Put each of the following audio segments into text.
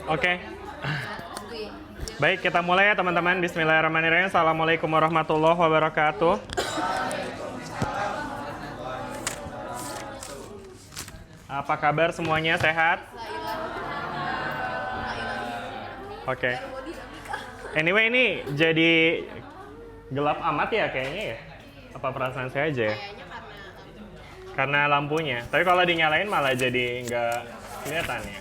Oke. Baik, kita mulai ya teman-teman. Bismillahirrahmanirrahim. Assalamualaikum warahmatullahi wabarakatuh. Apa kabar semuanya? Sehat? Oke. Anyway, ini jadi gelap amat ya kayaknya ya? Apa perasaan saya aja ya? Karena lampunya. Tapi kalau dinyalain malah jadi nggak kelihatan ya.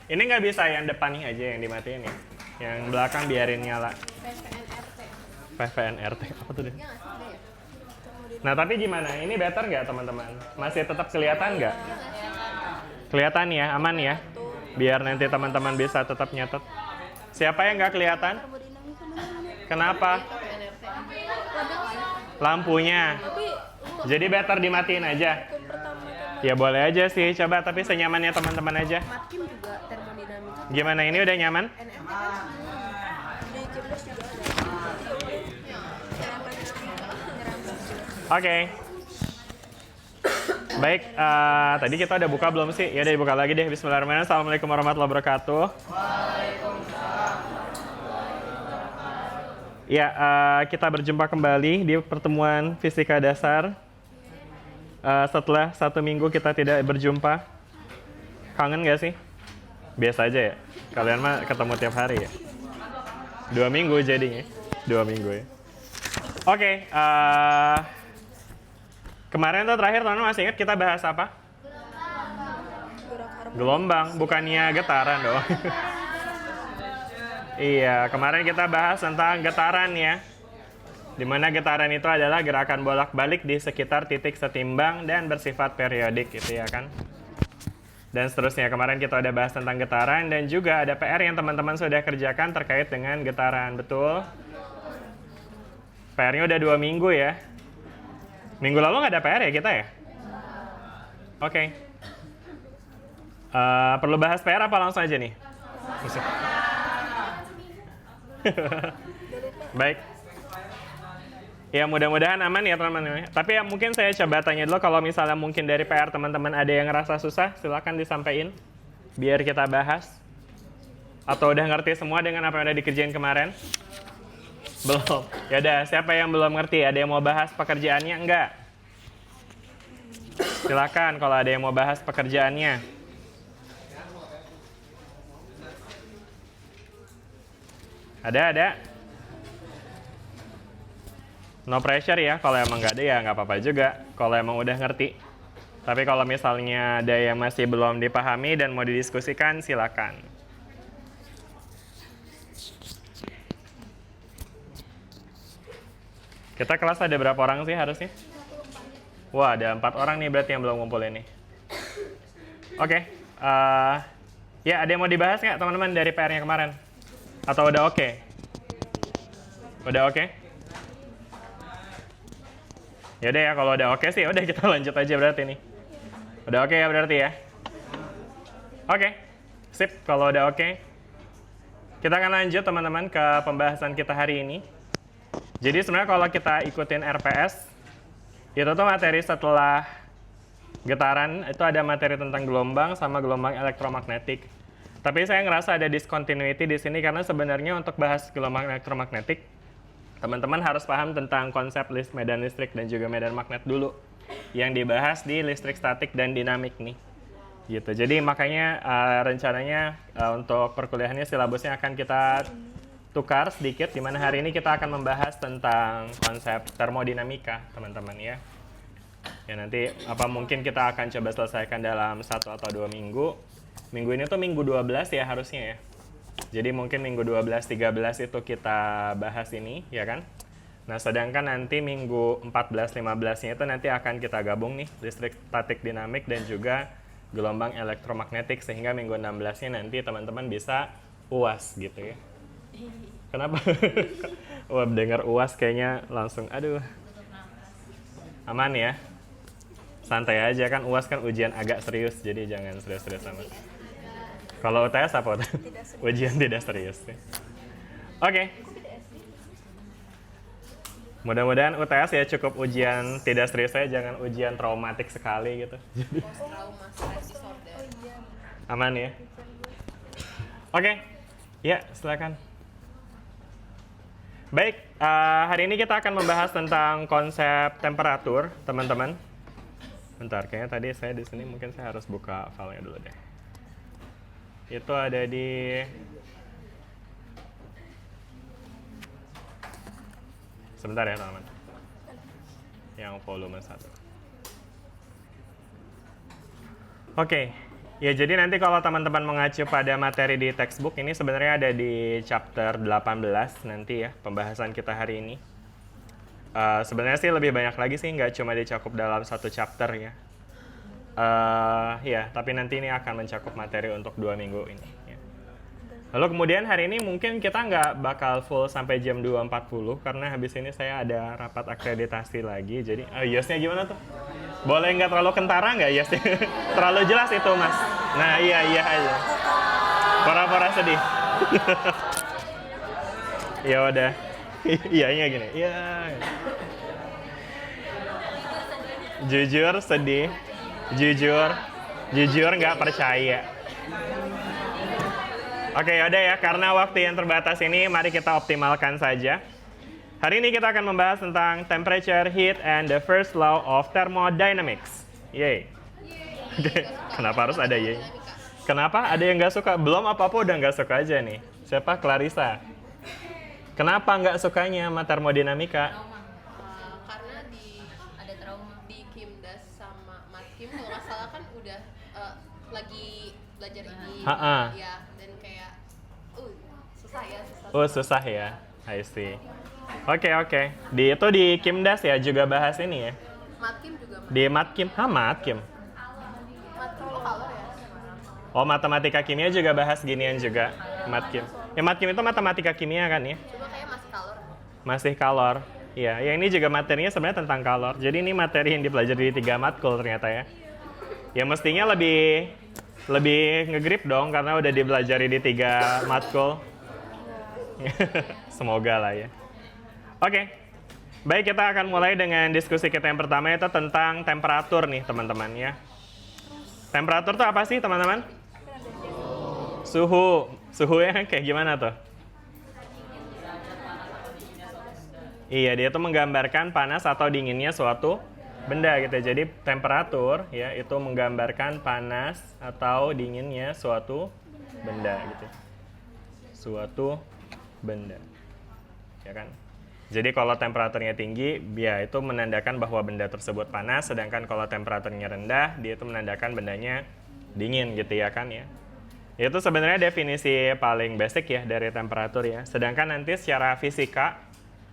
Ini nggak bisa yang depannya aja yang dimatiin ya. Yang belakang biarin nyala. PVNRT. Apa tuh deh? Nah tapi gimana? Ini better nggak teman-teman? Masih tetap kelihatan nggak? Kelihatan ya? Aman ya? Biar nanti teman-teman bisa tetap nyatet. Siapa yang nggak kelihatan? Kenapa? Lampunya. Jadi better dimatiin aja. Ya boleh aja sih, coba tapi senyamannya teman-teman aja. Gimana ini udah nyaman? Oke. Baik, tadi kita udah buka belum sih? Ya udah dibuka lagi deh. Bismillahirrahmanirrahim. Assalamualaikum warahmatullahi wabarakatuh. Ya, kita berjumpa kembali di pertemuan Fisika Dasar. Setelah 1 minggu kita tidak berjumpa. Kangen gak sih? Biasa aja ya? Kalian mah ketemu tiap hari ya? 2 minggu jadinya. 2 minggu ya. Oke, kemarin tuh terakhir teman-teman masih ingat kita bahas apa? Gelombang, bukannya getaran dong. Iya, kemarin kita bahas tentang getaran ya. Dimana getaran itu adalah gerakan bolak-balik di sekitar titik setimbang dan bersifat periodik gitu ya kan. Dan seterusnya, kemarin kita udah bahas tentang getaran dan juga ada PR yang teman-teman sudah kerjakan terkait dengan getaran, betul? PR-nya udah 2 minggu ya. Minggu lalu nggak ada PR ya kita ya? Oke. Perlu bahas PR apa langsung aja nih? Baik. Ya mudah-mudahan aman ya teman-teman. Tapi ya mungkin saya coba tanya dulu kalau misalnya mungkin dari PR teman-teman ada yang ngerasa susah, silakan disampaikan biar kita bahas. Atau udah ngerti semua dengan apa yang udah dikerjain kemarin? Belum. Ya udah, siapa yang belum ngerti? Ada yang mau bahas pekerjaannya? Enggak. Silakan kalau ada yang mau bahas pekerjaannya. Ada. No pressure ya, kalau emang nggak ada ya nggak apa-apa juga, kalau emang udah ngerti. Tapi kalau misalnya ada yang masih belum dipahami dan mau didiskusikan, silakan. Kita kelas ada berapa orang sih harusnya? Wah, ada 4 orang nih berarti yang belum ngumpul ini. Oke, ya ada yang mau dibahas nggak teman-teman dari PR-nya kemarin? Atau udah oke? Udah oke? Yaudah ya, kalau udah oke sih, udah kita lanjut aja berarti nih. Udah oke ya berarti ya? Oke, sip. Kalau udah oke, kita akan lanjut teman-teman ke pembahasan kita hari ini. Jadi sebenarnya kalau kita ikutin RPS, itu tuh materi setelah getaran, itu ada materi tentang gelombang sama gelombang elektromagnetik. Tapi saya ngerasa ada discontinuity di sini karena sebenarnya untuk bahas gelombang elektromagnetik, teman-teman harus paham tentang konsep medan listrik dan juga medan magnet dulu yang dibahas di listrik statik dan dinamik nih. Gitu. Jadi makanya rencananya untuk perkuliahannya silabusnya akan kita tukar sedikit, di mana hari ini kita akan membahas tentang konsep termodinamika, teman-teman ya. Ya nanti mungkin kita akan coba selesaikan dalam 1 atau 2 minggu. Minggu ini tuh minggu 12 ya harusnya ya. Jadi mungkin minggu 12-13 itu kita bahas ini, ya kan? Nah, sedangkan nanti minggu 14-15-nya itu nanti akan kita gabung nih, listrik statik dinamik dan juga gelombang elektromagnetik, sehingga minggu 16-nya nanti teman-teman bisa UAS gitu ya. Kenapa? Wah, dengar UAS kayaknya langsung, aduh. Aman ya? Santai aja kan, UAS kan ujian agak serius, jadi jangan serius-serius amat. Kalau UTS apa? Ujian tidak serius. Oke. Mudah-mudahan UTS ya cukup ujian tidak serius saya, jangan ujian traumatik sekali gitu. Aman ya? Oke, ya silakan. Baik, hari ini kita akan membahas tentang konsep temperatur, teman-teman. Bentar, kayaknya tadi saya di sini mungkin saya harus buka filenya dulu deh. Itu ada di sebentar ya, teman-teman. Yang volume 1. Oke, ya jadi nanti kalau teman-teman mengacu pada materi di textbook ini sebenarnya ada di chapter 18 nanti ya, pembahasan kita hari ini. Sebenarnya sih lebih banyak lagi sih, nggak cuma dicakup dalam satu chapter ya. Ya, tapi nanti ini akan mencakup materi untuk 2 minggu ini. Ya. Lalu kemudian hari ini mungkin kita nggak bakal full sampai jam 2.40 karena habis ini saya ada rapat akreditasi lagi. Jadi, Yosnya gimana tuh? Boleh nggak terlalu kentara nggak Yos? Terlalu jelas itu Mas. Nah iya aja. Pora-pora sedih. Ya udah. Iya gini. Iya. Jujur sedih. Jujur nggak percaya. Oke, yaudah ya, karena waktu yang terbatas ini, mari kita optimalkan saja. Hari ini kita akan membahas tentang temperature, heat, and the first law of thermodynamics. Yeay. Oke, kenapa harus ada yeay? Kenapa? Ada yang nggak suka? Belum apa-apa udah nggak suka aja nih. Siapa? Clarissa. Kenapa nggak sukanya sama termodinamika? Karena ada trauma di Kimdas sama Matkim, kalau nggak salah kan udah lagi belajar ini. Ya, dan kayak susah ya. Susah ya. I see. Oke. Itu di Kimdas ya juga bahas ini ya? Matkim juga. Di Matkim? Matkim. Matkim kolor ya? Oh, matematika kimia juga bahas ginian juga, Matkim. Ya Matkim itu matematika kimia kan ya? Cuma kayak masih kalor. Masih kalor. Iya, ya ini juga materinya sebenarnya tentang kalor. Jadi ini materi yang dipelajari di 3 matkul ternyata ya. Ya mestinya lebih ngegrip dong karena udah dipelajari di 3 matkul. Semoga lah ya. Oke, baik kita akan mulai dengan diskusi kita yang pertama itu tentang temperatur nih teman-teman ya. Temperatur itu apa sih teman-teman? Suhunya kayak gimana tuh? Iya, dia tuh menggambarkan panas atau dinginnya suatu benda gitu. Jadi temperatur ya itu menggambarkan panas atau dinginnya suatu benda gitu. Suatu benda. Ya kan? Jadi kalau temperaturnya tinggi, ya itu menandakan bahwa benda tersebut panas, sedangkan kalau temperaturnya rendah, dia itu menandakan bendanya dingin gitu ya kan ya. Itu sebenarnya definisi paling basic ya dari temperatur ya. Sedangkan nanti secara fisika,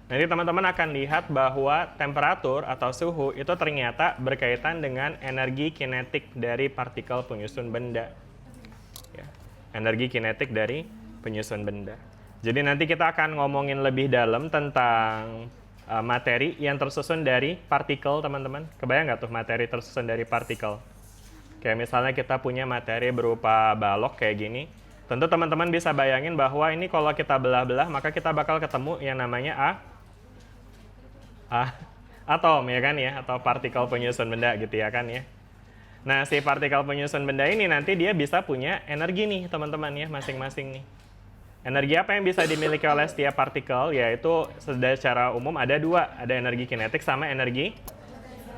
nanti teman-teman akan lihat bahwa temperatur atau suhu itu ternyata berkaitan dengan energi kinetik dari partikel penyusun benda. Ya. Energi kinetik dari penyusun benda. Jadi nanti kita akan ngomongin lebih dalam tentang materi yang tersusun dari partikel, teman-teman. Kebayang nggak tuh materi tersusun dari partikel? Kayak misalnya kita punya materi berupa balok kayak gini. Tentu teman-teman bisa bayangin bahwa ini kalau kita belah-belah, maka kita bakal ketemu yang namanya atom ya kan ya, atau partikel penyusun benda gitu ya kan ya. Nah, si partikel penyusun benda ini nanti dia bisa punya energi nih, teman-teman ya, masing-masing nih. Energi apa yang bisa dimiliki oleh setiap partikel? Yaitu secara umum ada 2, ada energi kinetik sama energi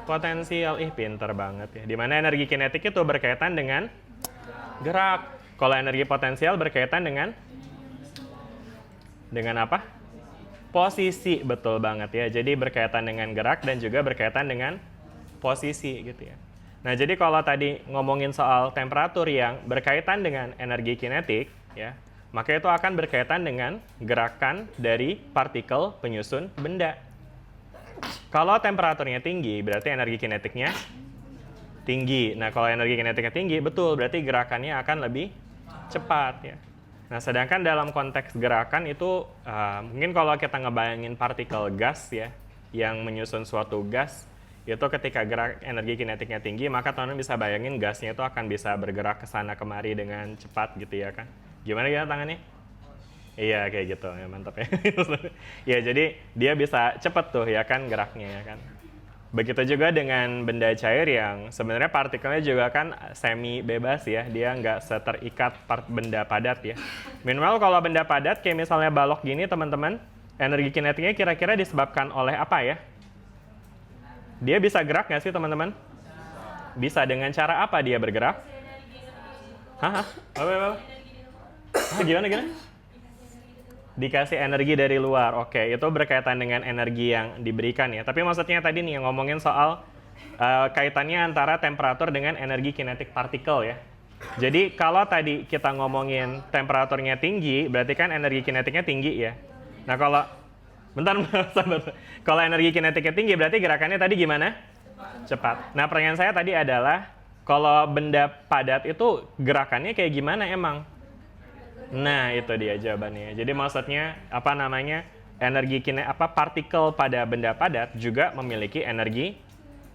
potensial. Pinter banget ya. Dimana energi kinetik itu berkaitan dengan gerak. Kalau energi potensial berkaitan dengan apa? Posisi, betul banget ya. Jadi berkaitan dengan gerak dan juga berkaitan dengan posisi gitu ya. Nah, jadi kalau tadi ngomongin soal temperatur yang berkaitan dengan energi kinetik ya, maka itu akan berkaitan dengan gerakan dari partikel penyusun benda. Kalau temperaturnya tinggi, berarti energi kinetiknya tinggi. Nah, kalau energi kinetiknya tinggi, betul, berarti gerakannya akan lebih cepat ya. Nah, sedangkan dalam konteks gerakan itu, mungkin kalau kita ngebayangin partikel gas ya, yang menyusun suatu gas, itu ketika energi kinetiknya tinggi, maka teman-teman bisa bayangin gasnya itu akan bisa bergerak ke sana kemari dengan cepat gitu ya kan. Gimana ya tangannya? Iya kayak gitu ya, mantap ya. Ya jadi dia bisa cepat tuh ya kan geraknya ya kan. Begitu juga dengan benda cair yang sebenarnya partikelnya juga kan semi bebas ya, dia nggak seterikat benda padat ya. Meanwhile kalau benda padat kayak misalnya balok gini teman-teman, energi kinetiknya kira-kira disebabkan oleh apa ya? Dia bisa gerak nggak sih teman-teman? Bisa. Dengan cara apa dia bergerak? Hah? Apa? Gimana? Dikasih energi dari luar. Oke, itu berkaitan dengan energi yang diberikan ya. Tapi maksudnya tadi nih yang ngomongin soal kaitannya antara temperatur dengan energi kinetik partikel ya. Jadi kalau tadi kita ngomongin temperaturnya tinggi, berarti kan energi kinetiknya tinggi ya. Nah kalau, sabar. Kalau energi kinetiknya tinggi, berarti gerakannya tadi gimana? Cepat. Nah pertanyaan saya tadi adalah, kalau benda padat itu gerakannya kayak gimana emang? Nah itu dia jawabannya. Jadi maksudnya apa namanya? Partikel pada benda padat juga memiliki energi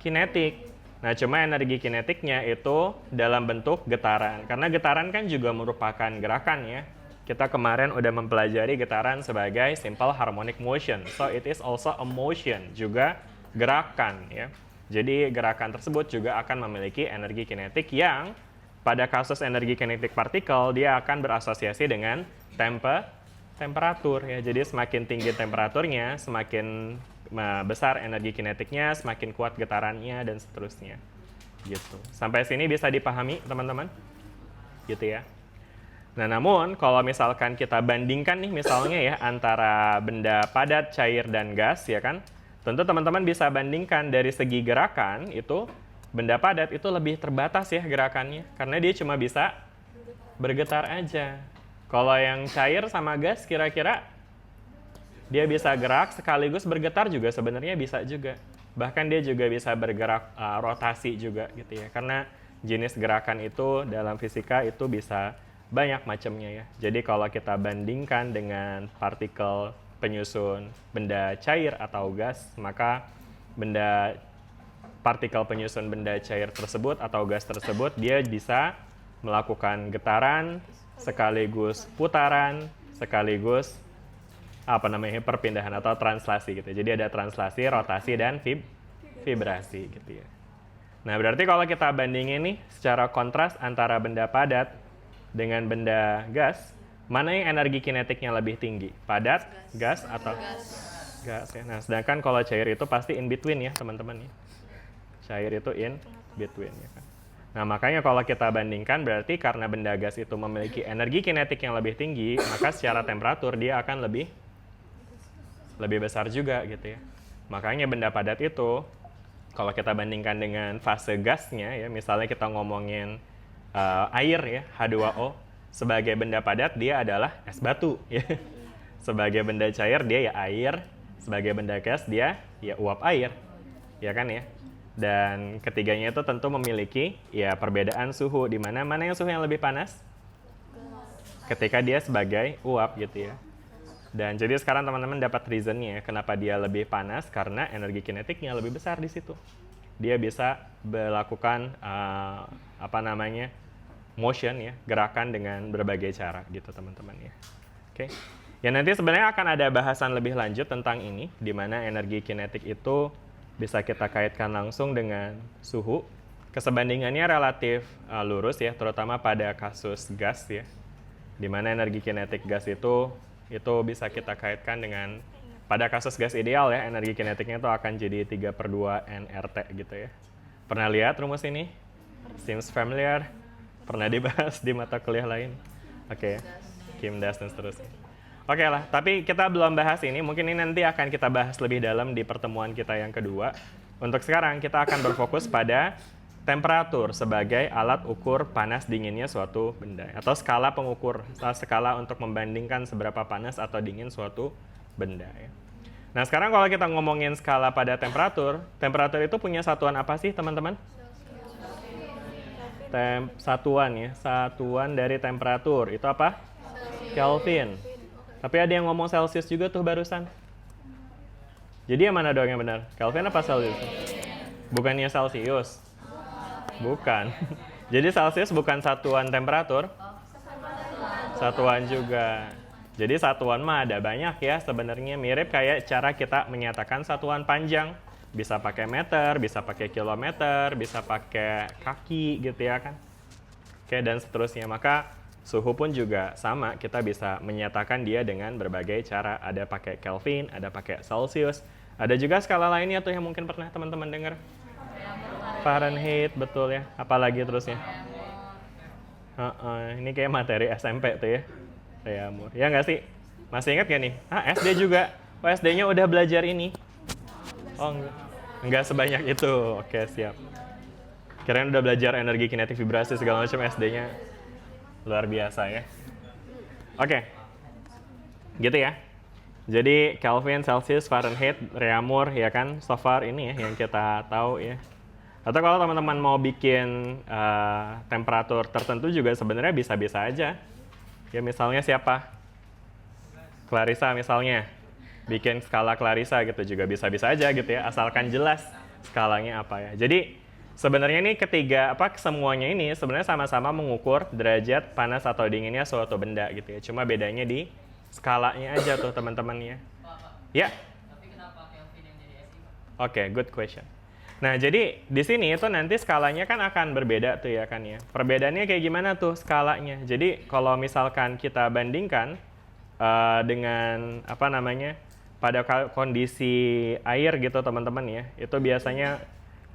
kinetik. Nah, cuma energi kinetiknya itu dalam bentuk getaran. Karena getaran kan juga merupakan gerakan ya. Kita kemarin udah mempelajari getaran sebagai simple harmonic motion. So, it is also a motion, juga gerakan ya. Jadi, gerakan tersebut juga akan memiliki energi kinetik yang pada kasus energi kinetik partikel, dia akan berasosiasi dengan temperatur ya. Jadi, semakin tinggi temperaturnya, semakin besar energi kinetiknya, semakin kuat getarannya, dan seterusnya. Gitu. Sampai sini bisa dipahami, teman-teman? Gitu ya. Nah, namun kalau misalkan kita bandingkan nih misalnya ya antara benda padat, cair, dan gas, ya kan? Tentu teman-teman bisa bandingkan dari segi gerakan itu, benda padat itu lebih terbatas ya gerakannya, karena dia cuma bisa bergetar aja. Kalau yang cair sama gas kira-kira dia bisa gerak sekaligus bergetar juga sebenarnya bisa juga. Bahkan dia juga bisa bergerak rotasi juga gitu ya. Karena jenis gerakan itu dalam fisika itu bisa banyak macamnya ya. Jadi kalau kita bandingkan dengan partikel penyusun benda cair atau gas, maka partikel penyusun benda cair tersebut atau gas tersebut dia bisa melakukan getaran sekaligus putaran sekaligus perpindahan atau translasi gitu. Jadi ada translasi, rotasi, dan vibrasi gitu ya. Nah berarti kalau kita bandingin nih secara kontras antara benda padat dengan benda gas, mana yang energi kinetiknya lebih tinggi? Padat, gas, atau gas ya. Nah sedangkan kalau cair itu pasti in between ya teman-teman ya. Cair itu in between ya kan. Nah makanya kalau kita bandingkan berarti karena benda gas itu memiliki energi kinetik yang lebih tinggi, maka secara temperatur dia akan lebih besar juga gitu ya. Makanya benda padat itu kalau kita bandingkan dengan fase gasnya ya, misalnya kita ngomongin air ya, H2O, sebagai benda padat dia adalah es batu ya. Sebagai benda cair dia ya air, sebagai benda gas dia ya uap air. Ya kan ya? Dan ketiganya itu tentu memiliki ya perbedaan suhu, di mana yang suhu yang lebih panas? Ketika dia sebagai uap gitu ya. Dan jadi sekarang teman-teman dapat reasonnya kenapa dia lebih panas, karena energi kinetiknya lebih besar di situ. Dia bisa melakukan motion ya, gerakan dengan berbagai cara gitu teman-teman ya. Oke. Ya nanti sebenarnya akan ada bahasan lebih lanjut tentang ini, di mana energi kinetik itu bisa kita kaitkan langsung dengan suhu. Kesebandingannya relatif lurus ya, terutama pada kasus gas ya. Di mana energi kinetik gas itu bisa kita kaitkan dengan, pada kasus gas ideal ya, energi kinetiknya itu akan jadi 3/2 nRT gitu ya. Pernah lihat rumus ini? Seems familiar? Pernah dibahas di mata kuliah lain? Oke, Kimdas dan seterusnya. Oke lah, tapi kita belum bahas ini, mungkin ini nanti akan kita bahas lebih dalam di pertemuan kita yang kedua. Untuk sekarang kita akan berfokus pada temperatur sebagai alat ukur panas dinginnya suatu benda, atau skala pengukur, skala untuk membandingkan seberapa panas atau dingin suatu benda ya. Nah sekarang kalau kita ngomongin skala pada temperatur itu punya satuan apa sih teman-teman? Satuan dari temperatur itu apa? Kelvin. Tapi ada yang ngomong Celsius juga tuh barusan. Jadi yang mana dong yang benar? Kelvin apa Celsius? Bukannya Celsius. Bukan. Jadi Celsius bukan satuan temperatur. Satuan juga. Jadi satuan mah ada banyak ya sebenarnya, mirip kayak cara kita menyatakan satuan panjang. Bisa pakai meter, bisa pakai kilometer, bisa pakai kaki gitu ya kan. Oke, dan seterusnya. Maka Suhu pun juga sama, kita bisa menyatakan dia dengan berbagai cara. Ada pakai Kelvin, ada pakai Celsius, ada juga skala lainnya tuh yang mungkin pernah teman-teman dengar. Fahrenheit, betul ya. Apalagi terusnya? Ini kayak materi SMP tuh ya. Reaumur. Ya nggak sih? Masih ingat gak nih? SD juga. Oh, SD-nya udah belajar ini. Oh, enggak sebanyak itu. Oke, siap. Kirain udah belajar energi kinetik vibrasi segala macam SD-nya. Luar biasa ya. Oke. Gitu ya. Jadi Kelvin, Celsius, Fahrenheit, Reaumur ya kan. So far ini ya yang kita tahu ya. Atau kalau teman-teman mau bikin temperatur tertentu juga sebenarnya bisa-bisa aja. Ya misalnya siapa? Clarissa misalnya. Bikin skala Clarissa gitu juga bisa-bisa aja gitu ya. Asalkan jelas skalanya apa ya. Jadi sebenarnya ini kesemuanya ini sebenarnya sama-sama mengukur derajat panas atau dinginnya suatu benda gitu ya. Cuma bedanya di skalanya aja tuh teman-teman ya. Ya. Tapi kenapa Kelvin yang jadi SI? Oke, good question. Nah, jadi di sini itu nanti skalanya kan akan berbeda tuh ya kan ya. Perbedaannya kayak gimana tuh skalanya? Jadi kalau misalkan kita bandingkan dengan pada kondisi air gitu teman-teman ya. Itu biasanya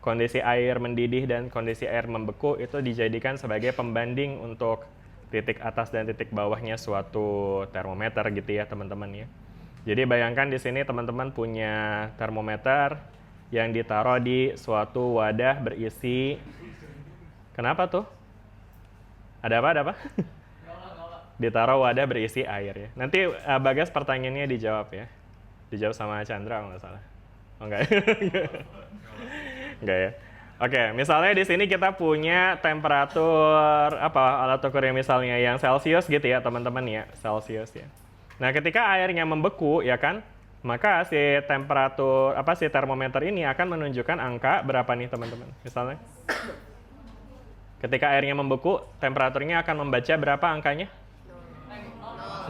kondisi air mendidih dan kondisi air membeku itu dijadikan sebagai pembanding untuk titik atas dan titik bawahnya suatu termometer gitu ya teman-teman ya. Jadi bayangkan di sini teman-teman punya termometer yang ditaruh di suatu wadah berisi, kenapa tuh? Ada apa? Ditaruh wadah berisi air ya. Nanti Bagas pertanyaannya dijawab ya. Dijawab sama Chandra kalau nggak salah. Oh enggak. Enggak ya. Oke, misalnya di sini kita punya temperatur alat ukurnya misalnya yang Celsius gitu ya, teman-teman ya, Celsius ya. Nah, ketika airnya membeku ya kan, maka si termometer ini akan menunjukkan angka berapa nih, teman-teman? Misalnya ketika airnya membeku, temperaturnya akan membaca berapa angkanya?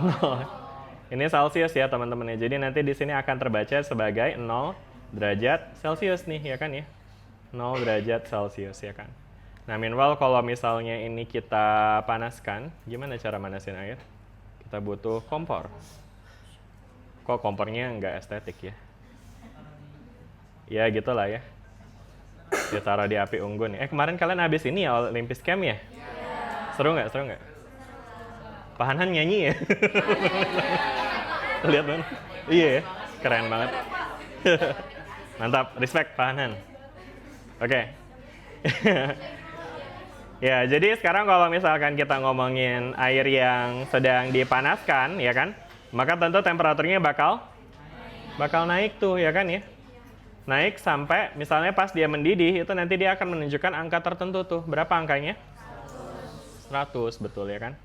0. Ini Celsius ya, teman-teman ya. Jadi nanti di sini akan terbaca sebagai 0 derajat Celsius nih, ya kan ya? 0 derajat Celsius ya kan. Nah, meanwhile kalau misalnya ini kita panaskan, gimana cara manasin air? Kita butuh kompor. Kok kompornya nggak estetik ya? Ya gitulah ya. Ditaruh di api unggun. Kemarin kalian habis ini ya Olympus Camp ya? Seru nggak? Pak Hanhan nyanyi ya? Lihat dong. Iya ya, keren banget. Mantap, respect Pak Hanhan. Oke. Ya, jadi sekarang kalau misalkan kita ngomongin air yang sedang dipanaskan, ya kan? Maka tentu temperaturnya bakal naik tuh, ya kan ya? Naik sampai misalnya pas dia mendidih, itu nanti dia akan menunjukkan angka tertentu tuh. Berapa angkanya? 100, betul ya kan?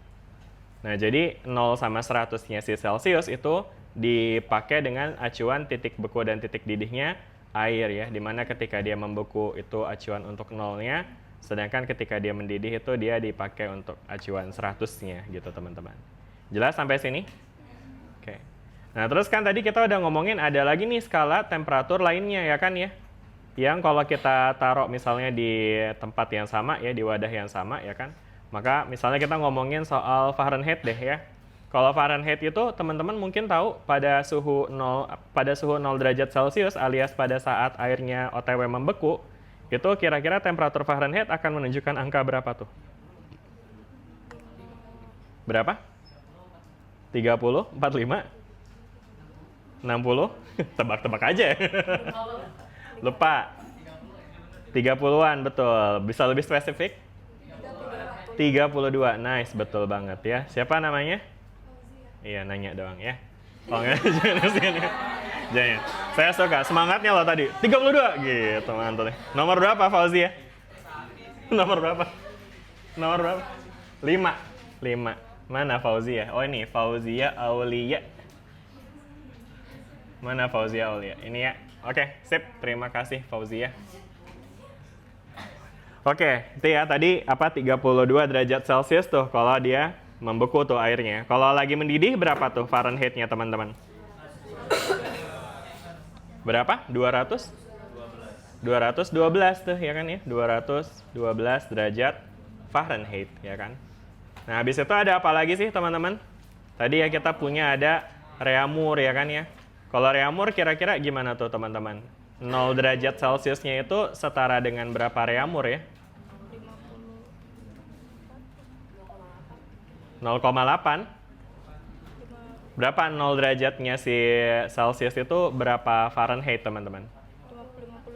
Nah, jadi 0 sama 100-nya si Celsius itu dipakai dengan acuan titik beku dan titik didihnya air ya, dimana ketika dia membeku itu acuan untuk 0-nya, sedangkan ketika dia mendidih itu dia dipakai untuk acuan 100-nya gitu teman-teman. Jelas sampai sini? Oke. Nah terus kan tadi kita udah ngomongin ada lagi nih skala temperatur lainnya ya kan ya, yang kalau kita taruh misalnya di tempat yang sama ya, di wadah yang sama ya kan, maka misalnya kita ngomongin soal Fahrenheit deh ya. Kalau Fahrenheit itu teman-teman mungkin tahu pada suhu 0 derajat Celcius alias pada saat airnya OTW membeku, itu kira-kira temperatur Fahrenheit akan menunjukkan angka berapa tuh? Berapa? 30, 45, 60? Tebak-tebak aja. Lupa. 30-an, betul. Bisa lebih spesifik? 32. Nice, betul banget ya. Siapa namanya? Iya, nanya doang ya. Oh enggak, jangan. Saya suka semangatnya loh tadi. 32 gitu, mantap. Nomor berapa Fauzi ya? Nomor berapa? 5. Mana Fauzi ya? Oh ini Fauzia Aulia. Mana Fauzia Aulia? Ini ya. Oke, sip. Terima kasih Fauzia. Oke, itu ya tadi 32 derajat Celcius tuh kalau dia membeku tuh airnya. Kalau lagi mendidih berapa tuh Fahrenheit-nya teman-teman? Berapa? 200? 212 tuh ya kan ya. 212 derajat Fahrenheit ya kan. Nah, habis itu ada apa lagi sih teman-teman? Tadi ya kita punya ada Reaumur ya kan ya. Kalau Reaumur kira-kira gimana tuh teman-teman? 0 derajat Celciusnya itu setara dengan berapa Reaumur ya? 0,8. Berapa 0 derajatnya si Celcius itu berapa Fahrenheit teman-teman?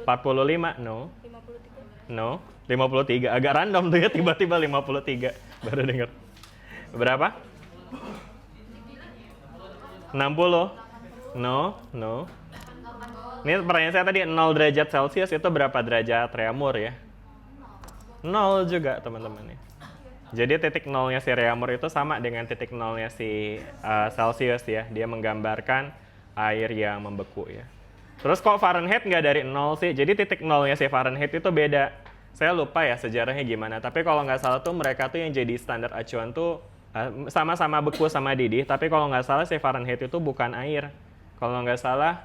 45? No. 53. No. 53. Agak random tuh ya tiba-tiba 53. Baru dengar. Berapa? 60? No. Ini pertanyaan saya tadi 0 derajat Celcius itu berapa derajat Reaumur ya? 0 juga teman-teman ya. Jadi titik nolnya si Reaumur itu sama dengan titik nolnya si Celsius ya. Dia menggambarkan air yang membeku ya. Terus kok Fahrenheit nggak dari 0 sih? Jadi titik nolnya si Fahrenheit itu beda. Saya lupa ya sejarahnya gimana. Tapi kalau nggak salah tuh mereka tuh yang jadi standar acuan tuh sama-sama beku sama didih. Tapi kalau nggak salah si Fahrenheit itu bukan air. Kalau nggak salah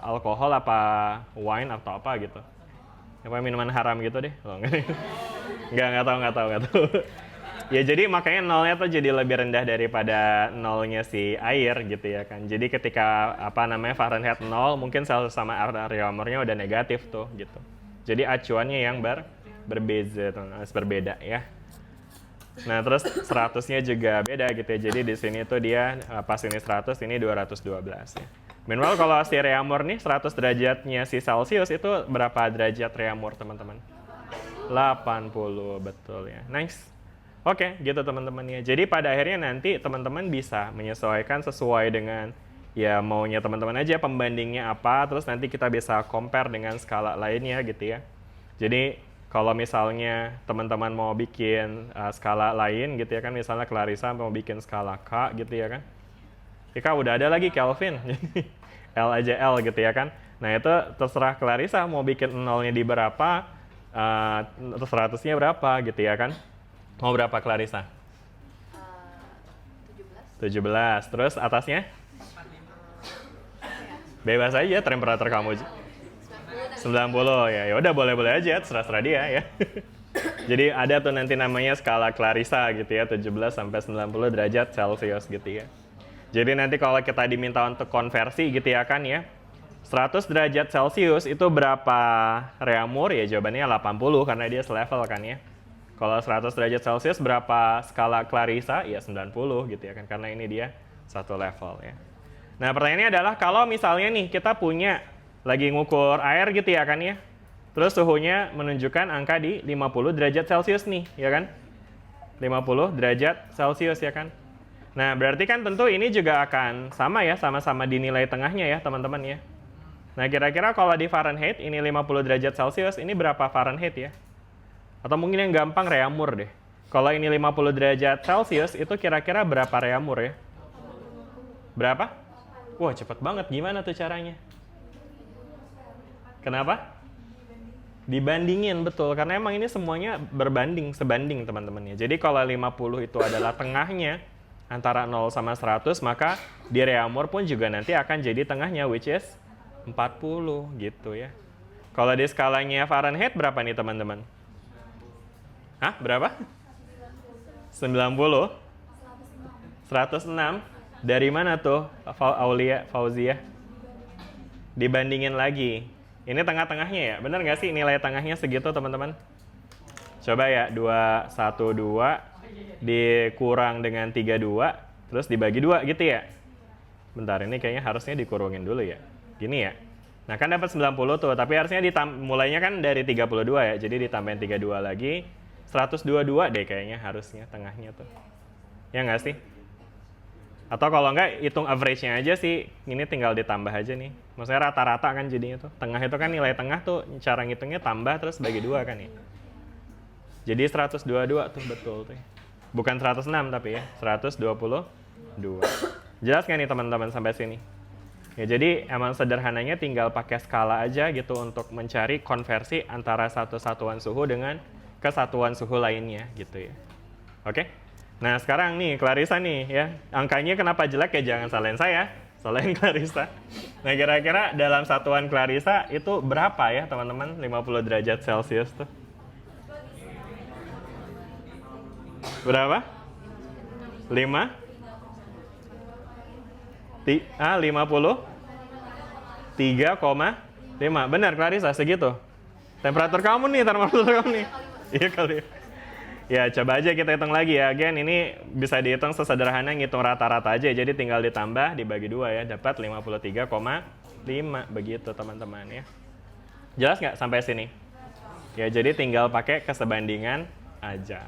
alkohol apa wine atau apa gitu. Apa minuman haram gitu deh. Oh, nggak tahu. Ya jadi makanya nolnya tuh jadi lebih rendah daripada nolnya si air gitu ya kan. Jadi ketika Fahrenheit 0 mungkin Celsius sama Reaumurnya udah negatif tuh gitu. Jadi acuannya yang berbeda ya. Nah terus 100-nya juga beda gitu ya. Jadi di sini tuh dia pas ini 100 ini 212 ya. Minimal kalau si Reaumur nih 100 derajatnya si Celsius itu berapa derajat Reaumur teman-teman? 80 betul ya. Nice. Oke, gitu teman-teman ya. Jadi pada akhirnya nanti teman-teman bisa menyesuaikan sesuai dengan ya maunya teman-teman aja pembandingnya apa, terus nanti kita bisa compare dengan skala lainnya gitu ya. Jadi kalau misalnya teman-teman mau bikin skala lain gitu ya kan, misalnya Clarissa mau bikin skala K gitu ya kan. Ika udah ada lagi Kelvin, L aja L gitu ya kan. Nah itu terserah Clarissa mau bikin nolnya di berapa, terus 100-nya berapa gitu ya kan. Mau berapa Clarissa? 17. Terus atasnya? Bebas aja temperatur kamu. 90 ya udah boleh-boleh aja, terserah dia ya. Jadi ada tuh nanti namanya skala Clarissa gitu ya, 17 sampai 90 derajat Celcius gitu ya. Jadi nanti kalau kita diminta untuk konversi gitu ya kan ya, 100 derajat Celcius itu berapa Reaumur? Ya jawabannya 80 karena dia selevel kan ya. Kalau 100 derajat Celcius berapa skala Clarissa? Ya 90 gitu ya kan, karena ini dia satu level ya. Nah pertanyaannya adalah kalau misalnya nih kita punya lagi ngukur air gitu ya kan ya, terus suhunya menunjukkan angka di 50 derajat Celcius nih ya kan, 50 derajat Celcius ya kan. Nah berarti kan tentu ini juga akan sama ya, sama-sama di nilai tengahnya ya teman-teman ya. Nah kira-kira kalau di Fahrenheit ini 50 derajat Celcius, ini berapa Fahrenheit ya? Atau mungkin yang gampang Reaumur deh. Kalau ini 50 derajat Celcius itu kira-kira berapa Reaumur ya? Berapa? Wah cepet banget, gimana tuh caranya? Kenapa? Dibandingin, betul. Karena emang ini semuanya sebanding teman-teman ya. Jadi kalau 50 itu adalah tengahnya antara 0 sama 100, maka di Reaumur pun juga nanti akan jadi tengahnya, which is 40 gitu ya. Kalau di skalanya Fahrenheit berapa nih teman-teman? Hah? Berapa? 90? 106? Dari mana tuh Fauzia? Dibandingin lagi. Ini tengah-tengahnya ya? Bener nggak sih nilai tengahnya segitu teman-teman? Coba ya, 212 dikurang dengan 32, terus dibagi 2 gitu ya? Bentar, ini kayaknya harusnya dikurungin dulu ya. Gini ya? Nah kan dapat 90 tuh, tapi harusnya mulainya kan dari 32 ya, jadi ditambahin 32 lagi, 122 deh kayaknya harusnya tengahnya tuh. Ya nggak sih? Atau kalau nggak hitung average-nya aja sih, ini tinggal ditambah aja nih. Maksudnya rata-rata kan jadinya tuh. Tengah itu kan nilai tengah tuh, cara ngitungnya tambah terus bagi 2 kan ya. Jadi 122 tuh betul tuh. Bukan 106 tapi ya, 122. Jelas nggak nih teman-teman sampai sini? Ya jadi emang sederhananya tinggal pakai skala aja gitu untuk mencari konversi antara satu satuan suhu dengan kesatuan suhu lainnya gitu ya. Oke? Nah sekarang nih Clarissa nih ya, angkanya kenapa jelek ya jangan salahin saya, salahin Clarissa. Nah kira-kira dalam satuan Clarissa itu berapa ya teman-teman 50 derajat Celcius tuh? Berapa? 53,5. Benar, Clarissa, segitu. Temperatur kamu nih, termometer kamu nih. Iya kali. Ya, coba aja kita hitung lagi ya. Again, ini bisa dihitung sesederhana ngitung rata-rata aja. Jadi tinggal ditambah, dibagi 2 ya. Dapat 53,5. Begitu, teman-teman ya. Jelas nggak sampai sini? Ya, jadi tinggal pakai kesebandingan aja.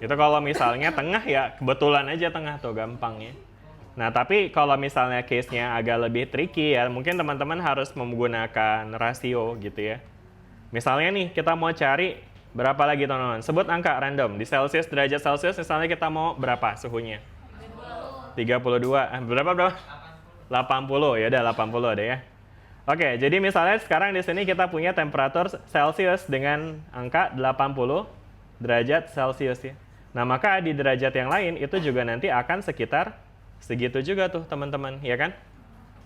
Itu kalau misalnya tengah ya, kebetulan aja tengah tuh, gampang ya. Nah, tapi kalau misalnya case-nya agak lebih tricky ya, mungkin teman-teman harus menggunakan rasio gitu ya. Misalnya nih, kita mau cari berapa lagi teman-teman? Sebut angka random. Di Celsius, derajat Celsius, misalnya kita mau berapa suhunya? 32. Berapa? 80. Ya udah 80 deh ya. Oke, jadi misalnya sekarang di sini kita punya temperatur Celsius dengan angka 80 derajat Celsius ya. Nah, maka di derajat yang lain itu juga nanti akan sekitar segitu juga tuh, teman-teman, ya kan?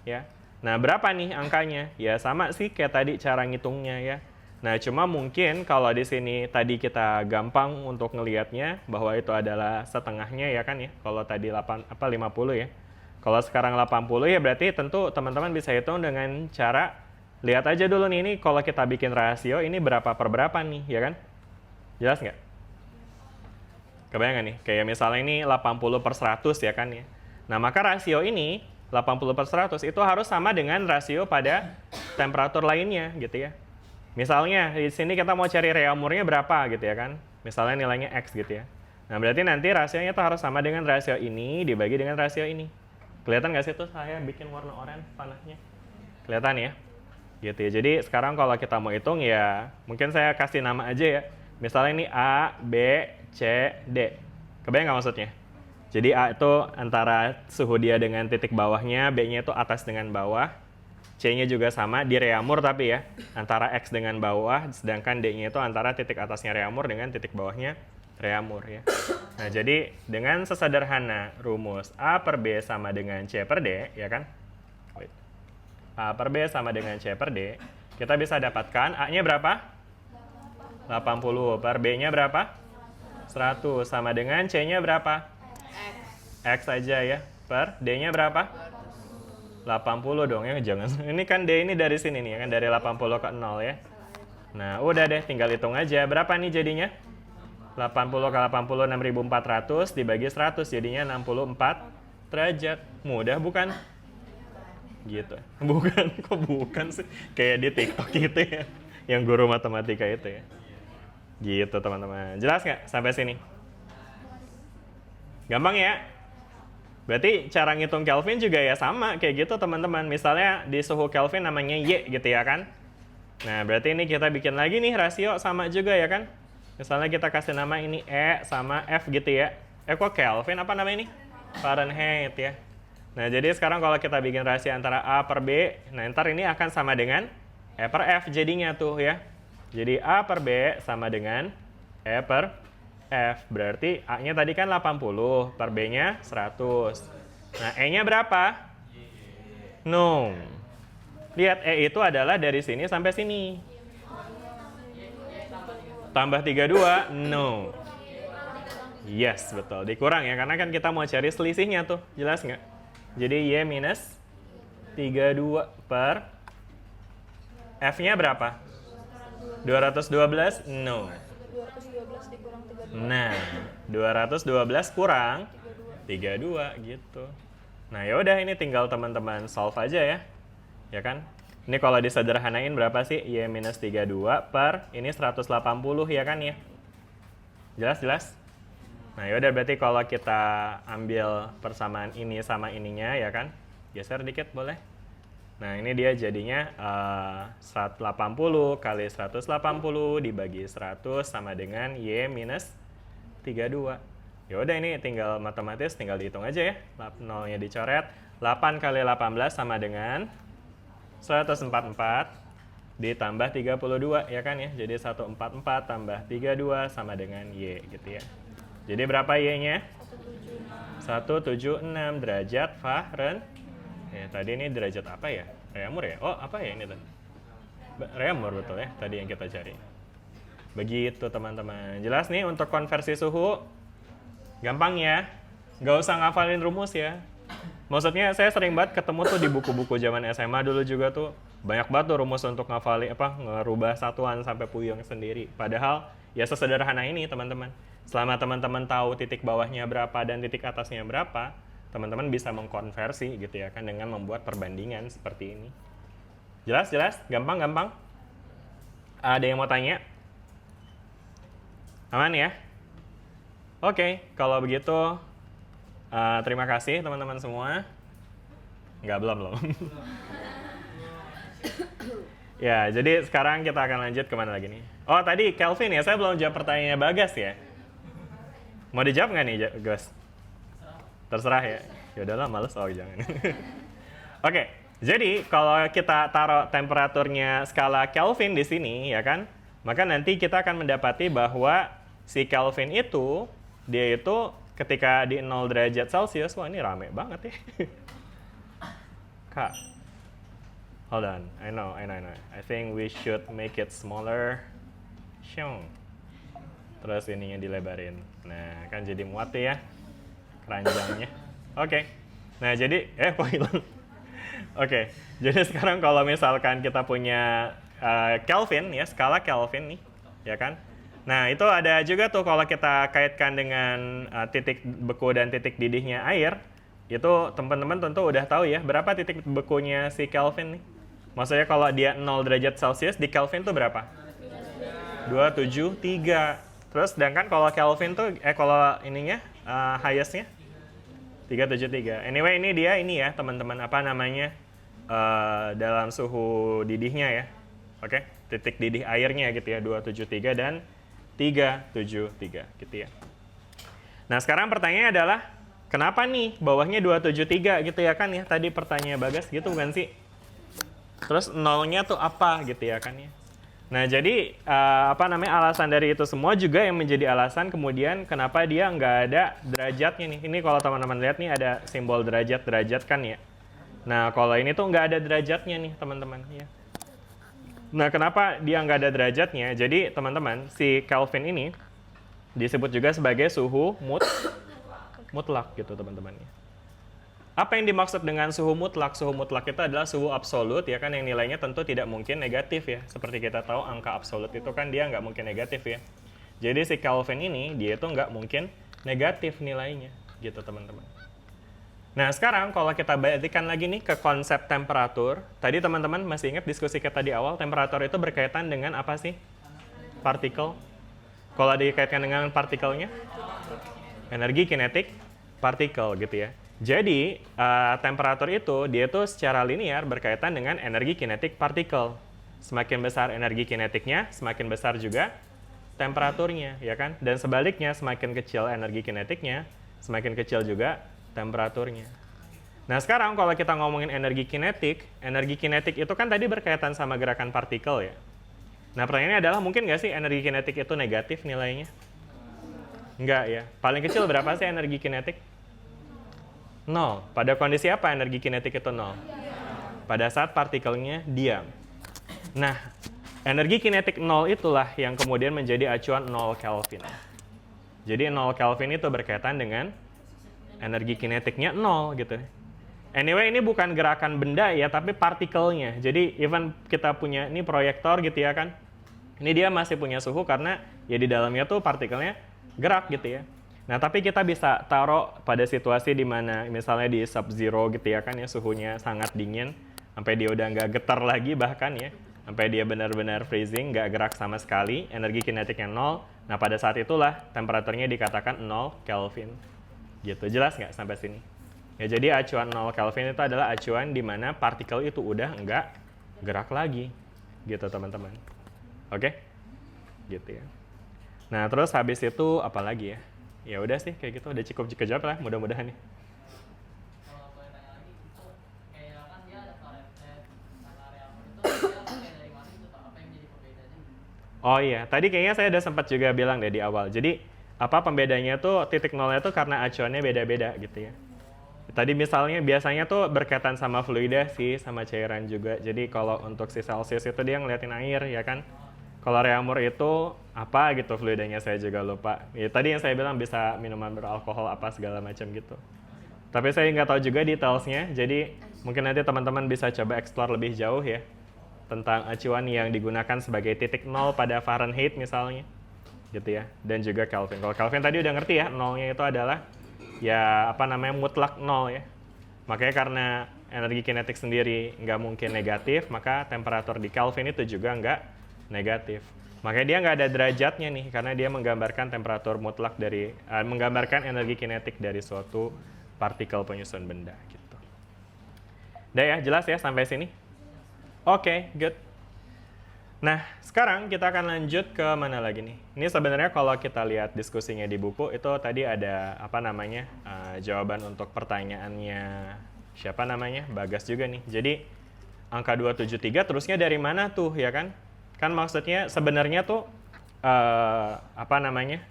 Ya. Nah, berapa nih angkanya? Ya sama sih kayak tadi cara ngitungnya ya. Nah, cuma mungkin kalau di sini tadi kita gampang untuk ngelihatnya bahwa itu adalah setengahnya ya kan ya. Kalau tadi 50 ya. Kalau sekarang 80 ya berarti tentu teman-teman bisa hitung dengan cara lihat aja dulu nih, ini kalau kita bikin rasio ini berapa per berapa nih, ya kan? Jelas nggak? Kebayang nggak nih? Kayak misalnya ini 80 per 100 ya kan ya. Nah, maka rasio ini 80 per 100 itu harus sama dengan rasio pada temperatur lainnya gitu ya. Misalnya di sini kita mau cari reaumurnya berapa gitu ya kan. Misalnya nilainya X gitu ya. Nah, berarti nanti rasionya itu harus sama dengan rasio ini dibagi dengan rasio ini. Kelihatan nggak sih tuh saya bikin warna oranye panahnya? Kelihatan ya? Gitu ya. Jadi sekarang kalau kita mau hitung ya mungkin saya kasih nama aja ya. Misalnya ini A, B, C, D. Kebayang nggak maksudnya? Jadi A itu antara suhu dia dengan titik bawahnya, B-nya itu atas dengan bawah, C-nya juga sama di reaumur tapi ya, antara X dengan bawah, sedangkan D-nya itu antara titik atasnya reaumur dengan titik bawahnya reaumur ya. Nah, jadi dengan sesederhana rumus A per B sama dengan C per D, ya kan? A per B sama dengan C per D, kita bisa dapatkan A-nya berapa? 80. Per B-nya berapa? 100. Sama dengan C-nya berapa? X aja ya. Per D-nya berapa? 80 dong ya, jangan. Ini kan D ini dari sini nih, ya kan? Dari 80 ke 0 ya. Nah, udah deh, tinggal hitung aja. Berapa nih jadinya? 80 ke 80, 6.400 dibagi 100, jadinya 64 derajat. Mudah bukan? Gitu. Bukan, kok bukan sih? Kayak di TikTok gitu ya. Yang guru matematika itu ya. Gitu teman-teman. Jelas nggak sampai sini? Gampang ya? Berarti cara ngitung Kelvin juga ya sama kayak gitu teman-teman. Misalnya di suhu Kelvin namanya Y gitu ya kan? Nah, berarti ini kita bikin lagi nih rasio sama juga ya kan? Misalnya kita kasih nama ini E sama F gitu ya. Kok Kelvin, apa nama ini? Fahrenheit ya. Nah, jadi sekarang kalau kita bikin rasio antara A per B, nah ntar ini akan sama dengan E per F jadinya tuh ya. Jadi A per B sama dengan E per F. Berarti A-nya tadi kan 80, per B-nya 100. Nah, E-nya berapa? No. Lihat, E itu adalah dari sini sampai sini. Tambah 32, no. Yes, betul. Dikurang ya, karena kan kita mau cari selisihnya tuh. Jelas nggak? Jadi Y minus 32 per F-nya berapa? 212? No. 212 dikurang 32. Nah, 212 kurang 32 gitu. Nah, ya udah ini tinggal teman-teman solve aja ya. Ya kan? Ini kalau disederhanain berapa sih? Y minus 32 per ini 180 ya kan ya? Jelas? Nah, yaudah berarti kalau kita ambil persamaan ini sama ininya ya kan? Geser dikit boleh? Nah, ini dia jadinya 180 kali 180 dibagi 100 sama dengan Y minus 32. Ya udah ini tinggal matematis, tinggal dihitung aja ya. 0-nya dicoret. 8 kali 18 sama dengan 144 ditambah 32 ya kan ya. Jadi 144 tambah 32 sama dengan Y gitu ya. Jadi berapa Y-nya? 176 derajat Fahrenheit. Ya, tadi ini derajat apa ya? Reaumur ya? Oh, apa ya ini tuh? Reaumur betul ya, tadi yang kita cari. Begitu teman-teman. Jelas nih untuk konversi suhu? Gampang ya? nggak usah ngafalin rumus ya. Maksudnya saya sering banget ketemu tuh di buku-buku zaman SMA dulu juga tuh banyak banget tuh rumus untuk ngafalin ngerubah satuan sampai puyeng sendiri. Padahal ya sesederhana ini teman-teman. Selama teman-teman tahu titik bawahnya berapa dan titik atasnya berapa, teman-teman bisa mengkonversi gitu ya kan dengan membuat perbandingan seperti ini. Jelas? Gampang? Ada yang mau tanya? Aman ya? Oke, kalau begitu terima kasih teman-teman semua. Belum. Ya, jadi sekarang kita akan lanjut kemana lagi nih? Oh, tadi Kelvin ya, saya belum jawab pertanyaannya Bagas ya. Mau dijawab nggak nih, Gus? Terserah ya. Ya udahlah, males. Oh, jangan. Oke, jadi kalau kita taruh temperaturnya skala Kelvin di sini, ya kan? Maka nanti kita akan mendapati bahwa si Kelvin itu, dia itu ketika di 0 derajat Celcius, wah ini rame banget ya. Kak, hold on, I know. I think we should make it smaller. Syong. Terus ininya dilebarin. Nah, kan jadi muat ya keranjangnya. Oke. Nah, jadi kok hilang? Oke. Jadi sekarang kalau misalkan kita punya Kelvin ya, skala Kelvin nih, ya kan? Nah, itu ada juga tuh kalau kita kaitkan dengan titik beku dan titik didihnya air, itu teman-teman tentu udah tahu ya, berapa titik bekunya si Kelvin nih. Maksudnya kalau dia 0 derajat Celcius, di Kelvin tuh berapa? 273. Terus sedangkan kalau Kelvin tuh, kalau ininya, highest-nya 373. Anyway, ini dia ya teman-teman, apa namanya, dalam suhu didihnya ya. Oke, titik didih airnya gitu ya, 273 dan 373 gitu ya. Nah, sekarang pertanyaannya adalah kenapa nih bawahnya 273 gitu ya kan ya? Tadi pertanyaan Bagas gitu bukan sih? Terus nolnya tuh apa gitu ya kan ya? Nah, jadi alasan dari itu semua juga yang menjadi alasan kemudian kenapa dia nggak ada derajatnya nih. Ini kalau teman-teman lihat nih ada simbol derajat kan ya. Nah, kalau ini tuh nggak ada derajatnya nih teman-teman ya. Nah, kenapa dia nggak ada derajatnya? Jadi, teman-teman, si Kelvin ini disebut juga sebagai suhu mutlak gitu, teman-teman. Apa yang dimaksud dengan suhu mutlak? Suhu mutlak itu adalah suhu absolut, ya kan, yang nilainya tentu tidak mungkin negatif ya. Seperti kita tahu, angka absolut itu kan dia nggak mungkin negatif ya. Jadi, si Kelvin ini, dia itu nggak mungkin negatif nilainya, gitu, teman-teman. Nah, sekarang kalau kita balikkan lagi nih ke konsep temperatur. Tadi teman-teman masih ingat diskusi kita di awal, temperatur itu berkaitan dengan apa sih? Partikel. Kalau dikaitkan dengan partikelnya? Energi kinetik partikel gitu ya. Jadi, temperatur itu, dia tuh secara linear berkaitan dengan energi kinetik partikel. Semakin besar energi kinetiknya, semakin besar juga temperaturnya, ya kan? Dan sebaliknya, semakin kecil energi kinetiknya, semakin kecil juga temperaturnya. Nah, sekarang kalau kita ngomongin energi kinetik itu kan tadi berkaitan sama gerakan partikel ya. Nah, pertanyaannya adalah mungkin nggak sih energi kinetik itu negatif nilainya? Enggak ya. Paling kecil berapa sih energi kinetik? 0. Pada kondisi apa energi kinetik itu 0? Pada saat partikelnya diam. Nah, energi kinetik 0 itulah yang kemudian menjadi acuan 0 Kelvin. Jadi 0 Kelvin itu berkaitan dengan energi kinetiknya 0 gitu. Anyway, ini bukan gerakan benda ya, tapi partikelnya. Jadi even kita punya ini proyektor gitu ya kan. Ini dia masih punya suhu karena ya di dalamnya tuh partikelnya gerak gitu ya. Nah, tapi kita bisa taruh pada situasi di mana misalnya di sub-zero gitu ya kan ya, suhunya sangat dingin sampai dia udah nggak getar lagi bahkan ya. Sampai dia benar-benar freezing, nggak gerak sama sekali, energi kinetiknya 0. Nah, pada saat itulah temperaturnya dikatakan 0 Kelvin. Gitu, jelas nggak sampai sini? Ya, jadi acuan 0 Kelvin itu adalah acuan di mana partikel itu udah nggak gerak lagi. Gitu, teman-teman. Oke? Gitu ya. Nah, terus habis itu apa lagi ya? Ya udah sih, kayak gitu. Udah cukup kejawab lah, mudah-mudahan nih. Kalau boleh tanya lagi, itu kayak kan dia ada karet sama area itu dia pakai dari mana itu, apa yang jadi pembedanya? Oh iya, tadi kayaknya saya udah sempat juga bilang deh di awal. Jadi, apa pembedanya tuh titik nolnya tuh karena acuannya beda-beda gitu ya. Tadi misalnya biasanya tuh berkaitan sama fluida sih, sama cairan juga. Jadi kalau untuk si Celsius itu dia ngeliatin air ya kan. Kalau area mur itu apa gitu fluidanya saya juga lupa. Ya, tadi yang saya bilang bisa minuman beralkohol apa segala macam gitu. Tapi saya nggak tahu juga detailsnya, jadi mungkin nanti teman-teman bisa coba explore lebih jauh ya tentang acuan yang digunakan sebagai titik nol pada Fahrenheit misalnya, gitu ya. Dan juga Kelvin. Kalau Kelvin tadi udah ngerti ya, nolnya itu adalah ya apa namanya mutlak nol ya. Makanya karena energi kinetik sendiri nggak mungkin negatif, maka temperatur di Kelvin itu juga nggak negatif. Makanya dia nggak ada derajatnya nih, karena dia menggambarkan temperatur mutlak dari, menggambarkan energi kinetik dari suatu partikel penyusun benda gitu. Udah ya, jelas ya sampai sini? Oke, good. Nah, sekarang kita akan lanjut ke mana lagi nih? Ini sebenarnya kalau kita lihat diskusinya di buku, itu tadi ada apa namanya, jawaban untuk pertanyaannya siapa namanya? Bagas juga nih. Jadi, angka 273 terusnya dari mana tuh, ya kan? Kan maksudnya sebenarnya tuh apa namanya,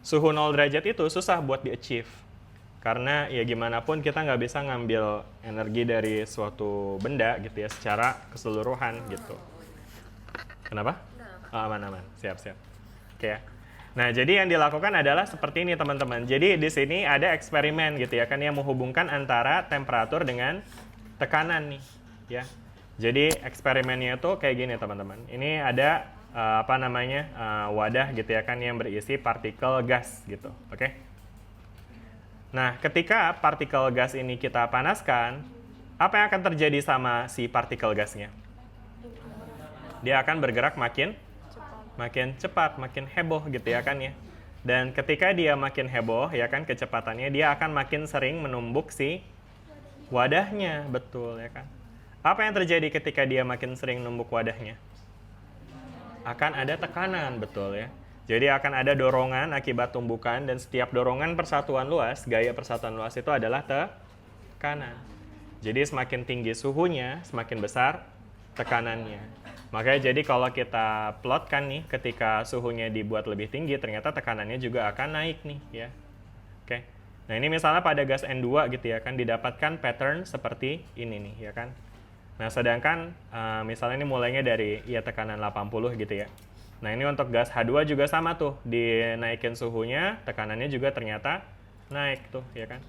suhu 0 derajat itu susah buat di-achieve. Karena ya gimana pun kita nggak bisa ngambil energi dari suatu benda gitu ya secara keseluruhan gitu. Kenapa? Aman-aman, siap-siap. Oke ya. Nah, jadi yang dilakukan adalah seperti ini teman-teman. Jadi di sini ada eksperimen gitu ya kan yang menghubungkan antara temperatur dengan tekanan nih ya. Jadi eksperimennya itu kayak gini teman-teman. Ini ada apa namanya wadah gitu ya kan yang berisi partikel gas gitu, oke? Nah, ketika partikel gas ini kita panaskan, apa yang akan terjadi sama si partikel gasnya? Dia akan bergerak makin cepat, makin heboh gitu ya kan ya. Dan ketika dia makin heboh ya kan kecepatannya, dia akan makin sering menumbuk si wadahnya, betul ya kan? Apa yang terjadi ketika dia makin sering numbuk wadahnya? Akan ada tekanan, betul ya. Jadi akan ada dorongan akibat tumbukan dan setiap dorongan persatuan luas, gaya persatuan luas itu adalah tekanan. Jadi semakin tinggi suhunya, semakin besar tekanannya. Makanya jadi kalau kita plotkan nih, ketika suhunya dibuat lebih tinggi, ternyata tekanannya juga akan naik nih ya. Oke. Nah ini misalnya pada gas N2 gitu ya kan, didapatkan pattern seperti ini nih ya kan. Nah, sedangkan misalnya ini mulainya dari ya tekanan 80 gitu ya. Nah, ini untuk gas H2 juga sama tuh. Dinaikin suhunya, tekanannya juga ternyata naik tuh, ya kan?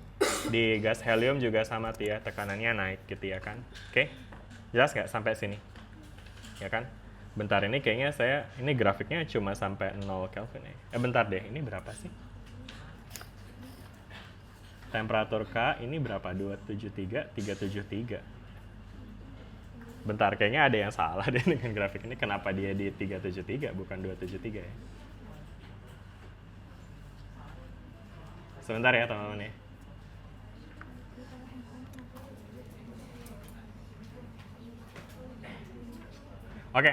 Di gas helium juga sama tuh ya, tekanannya naik gitu ya kan. Oke, jelas nggak sampai sini? Ya kan? Bentar, ini kayaknya ini grafiknya cuma sampai 0 Kelvin ya. Bentar deh, ini berapa sih? Temperatur K ini berapa? 273, 373. Bentar, kayaknya ada yang salah deh dengan grafik ini. Kenapa dia di 373 bukan 273 ya? Sebentar ya teman-teman ya. Oke,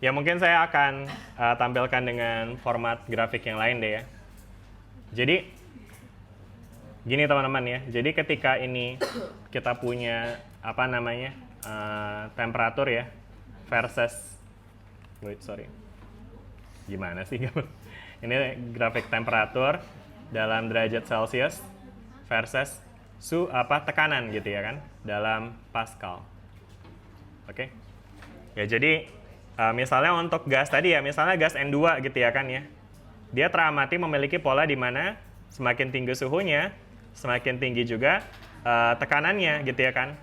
ya mungkin saya akan tampilkan dengan format grafik yang lain deh ya. Jadi, gini teman-teman ya. Jadi ketika ini kita punya apa namanya, temperatur ya versus gimana sih ini grafik temperatur dalam derajat Celcius versus tekanan gitu ya kan dalam Pascal. Oke. Ya jadi misalnya untuk gas tadi ya, misalnya gas N2 gitu ya kan ya, dia teramati memiliki pola di mana semakin tinggi suhunya semakin tinggi juga tekanannya gitu ya kan.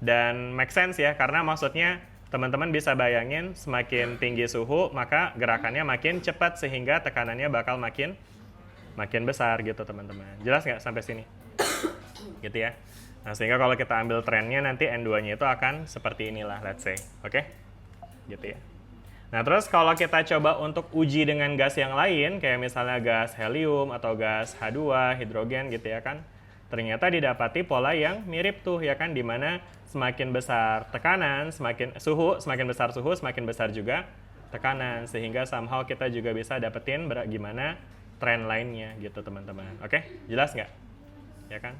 Dan make sense ya, karena maksudnya teman-teman bisa bayangin semakin tinggi suhu, maka gerakannya makin cepat sehingga tekanannya bakal makin besar gitu teman-teman. Jelas nggak sampai sini? Gitu ya. Nah, sehingga kalau kita ambil trennya nanti N2-nya itu akan seperti inilah, let's say. Oke? Gitu ya. Nah, terus kalau kita coba untuk uji dengan gas yang lain, kayak misalnya gas helium atau gas H2, hidrogen gitu ya kan, ternyata didapati pola yang mirip tuh ya kan, dimana semakin besar tekanan, semakin besar suhu, semakin besar juga tekanan, sehingga somehow kita juga bisa dapetin gimana tren lainnya gitu teman-teman. Oke, jelas nggak? Ya kan?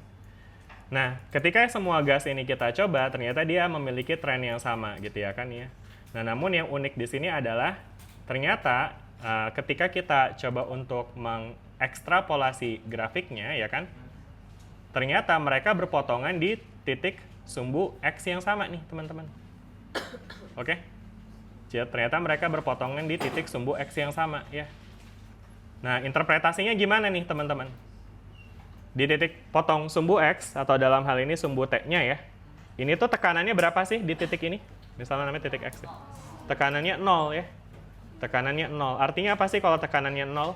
Nah, ketika semua gas ini kita coba, ternyata dia memiliki tren yang sama gitu ya kan ya. Nah, namun yang unik di sini adalah ternyata ketika kita coba untuk mengekstrapolasi grafiknya ya kan, ternyata mereka berpotongan di titik sumbu X yang sama nih teman-teman. Oke? ternyata mereka berpotongan di titik sumbu X yang sama ya. Nah, interpretasinya gimana nih teman-teman? Di titik potong sumbu X, atau dalam hal ini sumbu T-nya ya, ini tuh tekanannya berapa sih di titik ini? Misalnya namanya titik X ya. Tekanannya 0 ya. Tekanannya 0. Artinya apa sih kalau tekanannya 0?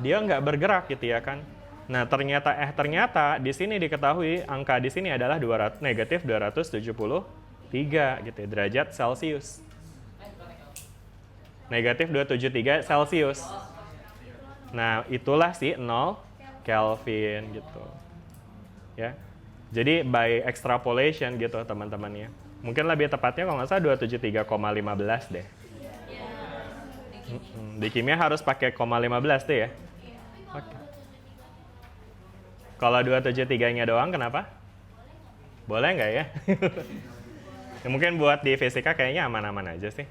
Dia nggak bergerak gitu ya kan. Nah, ternyata di sini diketahui angka di sini adalah negatif 273 gitu ya, derajat Celcius. Negatif 273 Celcius. Nah, itulah si 0 Kelvin gitu. Ya. Jadi by extrapolation gitu teman-teman ya. Mungkin lebih tepatnya kalau nggak salah 273,15 deh. Di kimia harus pakai 0,15 tuh ya. Oke. Kalau 273-nya doang kenapa? Boleh nggak ya? Ya? Mungkin buat di fisika kayaknya aman-aman aja sih.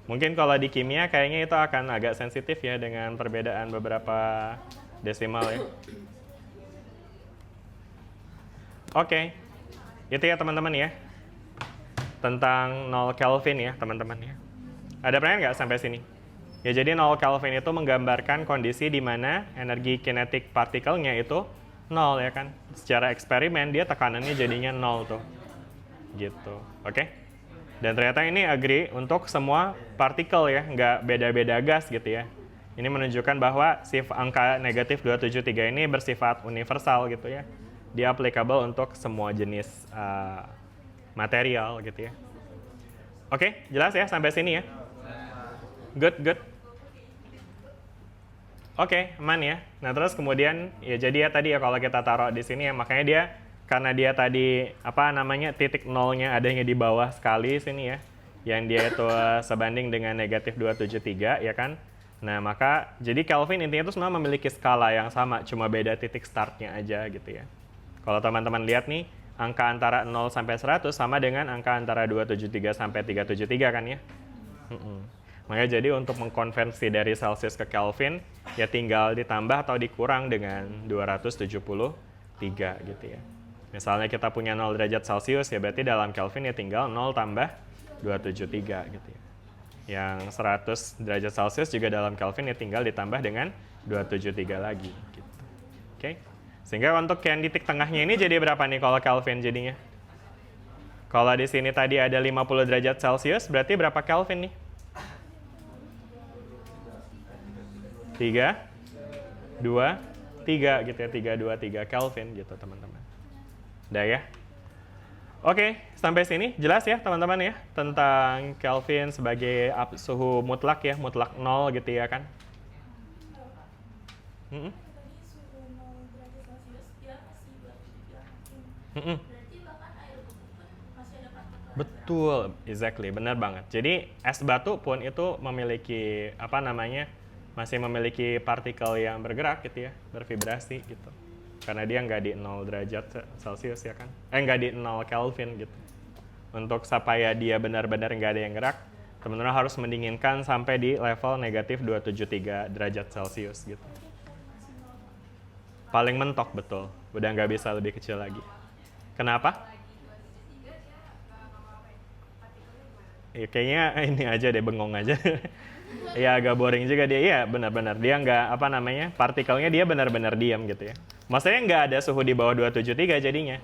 Mungkin kalau di kimia kayaknya itu akan agak sensitif ya dengan perbedaan beberapa desimal ya. Oke. Itu ya teman-teman ya. Tentang 0 Kelvin ya teman-teman ya. Ada pertanyaan nggak sampai sini? Ya, jadi 0 Kelvin itu menggambarkan kondisi di mana energi kinetik partikelnya itu 0 ya kan. Secara eksperimen dia tekanannya jadinya 0 tuh. Gitu. Oke? Dan ternyata ini agree untuk semua partikel ya, nggak beda-beda gas gitu ya. Ini menunjukkan bahwa angka negatif 273 ini bersifat universal gitu ya. Dia applicable untuk semua jenis material gitu ya. Oke, jelas ya sampai sini ya? Good. Oke, aman ya. Nah, terus kemudian ya jadi ya tadi ya kalau kita taruh di sini ya, makanya dia karena dia tadi titik nolnya adanya di bawah sekali sini ya. Yang dia itu sebanding dengan negatif 273 ya kan. Nah, maka jadi Kelvin intinya itu semua memiliki skala yang sama, cuma beda titik startnya aja gitu ya. Kalau teman-teman lihat nih, angka antara 0 sampai 100 sama dengan angka antara 273 sampai 373 kan ya. Makanya jadi untuk mengkonversi dari Celsius ke Kelvin, ya tinggal ditambah atau dikurang dengan 273 gitu ya. Misalnya kita punya 0 derajat Celcius, ya berarti dalam Kelvin ya tinggal 0 tambah 273 gitu ya. Yang 100 derajat Celcius juga dalam Kelvin ya tinggal ditambah dengan 273 lagi gitu. Oke. Sehingga untuk yang titik tengahnya ini jadi berapa nih kalau Kelvin jadinya? Kalau di sini tadi ada 50 derajat Celcius, berarti berapa Kelvin nih? 3, 2, 3 gitu ya, 3, 2, 3 Kelvin gitu teman-teman. Udah ya? Oke, sampai sini jelas ya teman-teman ya tentang Kelvin sebagai suhu mutlak ya, mutlak 0 gitu ya kan? Betul, exactly, benar banget. Jadi es batu pun itu memiliki masih memiliki partikel yang bergerak gitu ya, bervibrasi gitu. Karena dia nggak di 0 derajat Celcius ya kan, nggak di 0 Kelvin gitu. Untuk supaya dia benar-benar nggak ada yang gerak, teman-teman harus mendinginkan sampai di level negatif 273 derajat Celcius gitu. Paling mentok betul, udah nggak bisa lebih kecil lagi. Kenapa? Ya, kayaknya ini aja deh, bengong aja. Ya agak boring juga dia, iya benar-benar dia nggak partikelnya dia benar-benar diam gitu ya. Maksudnya nggak ada suhu di bawah 273 jadinya.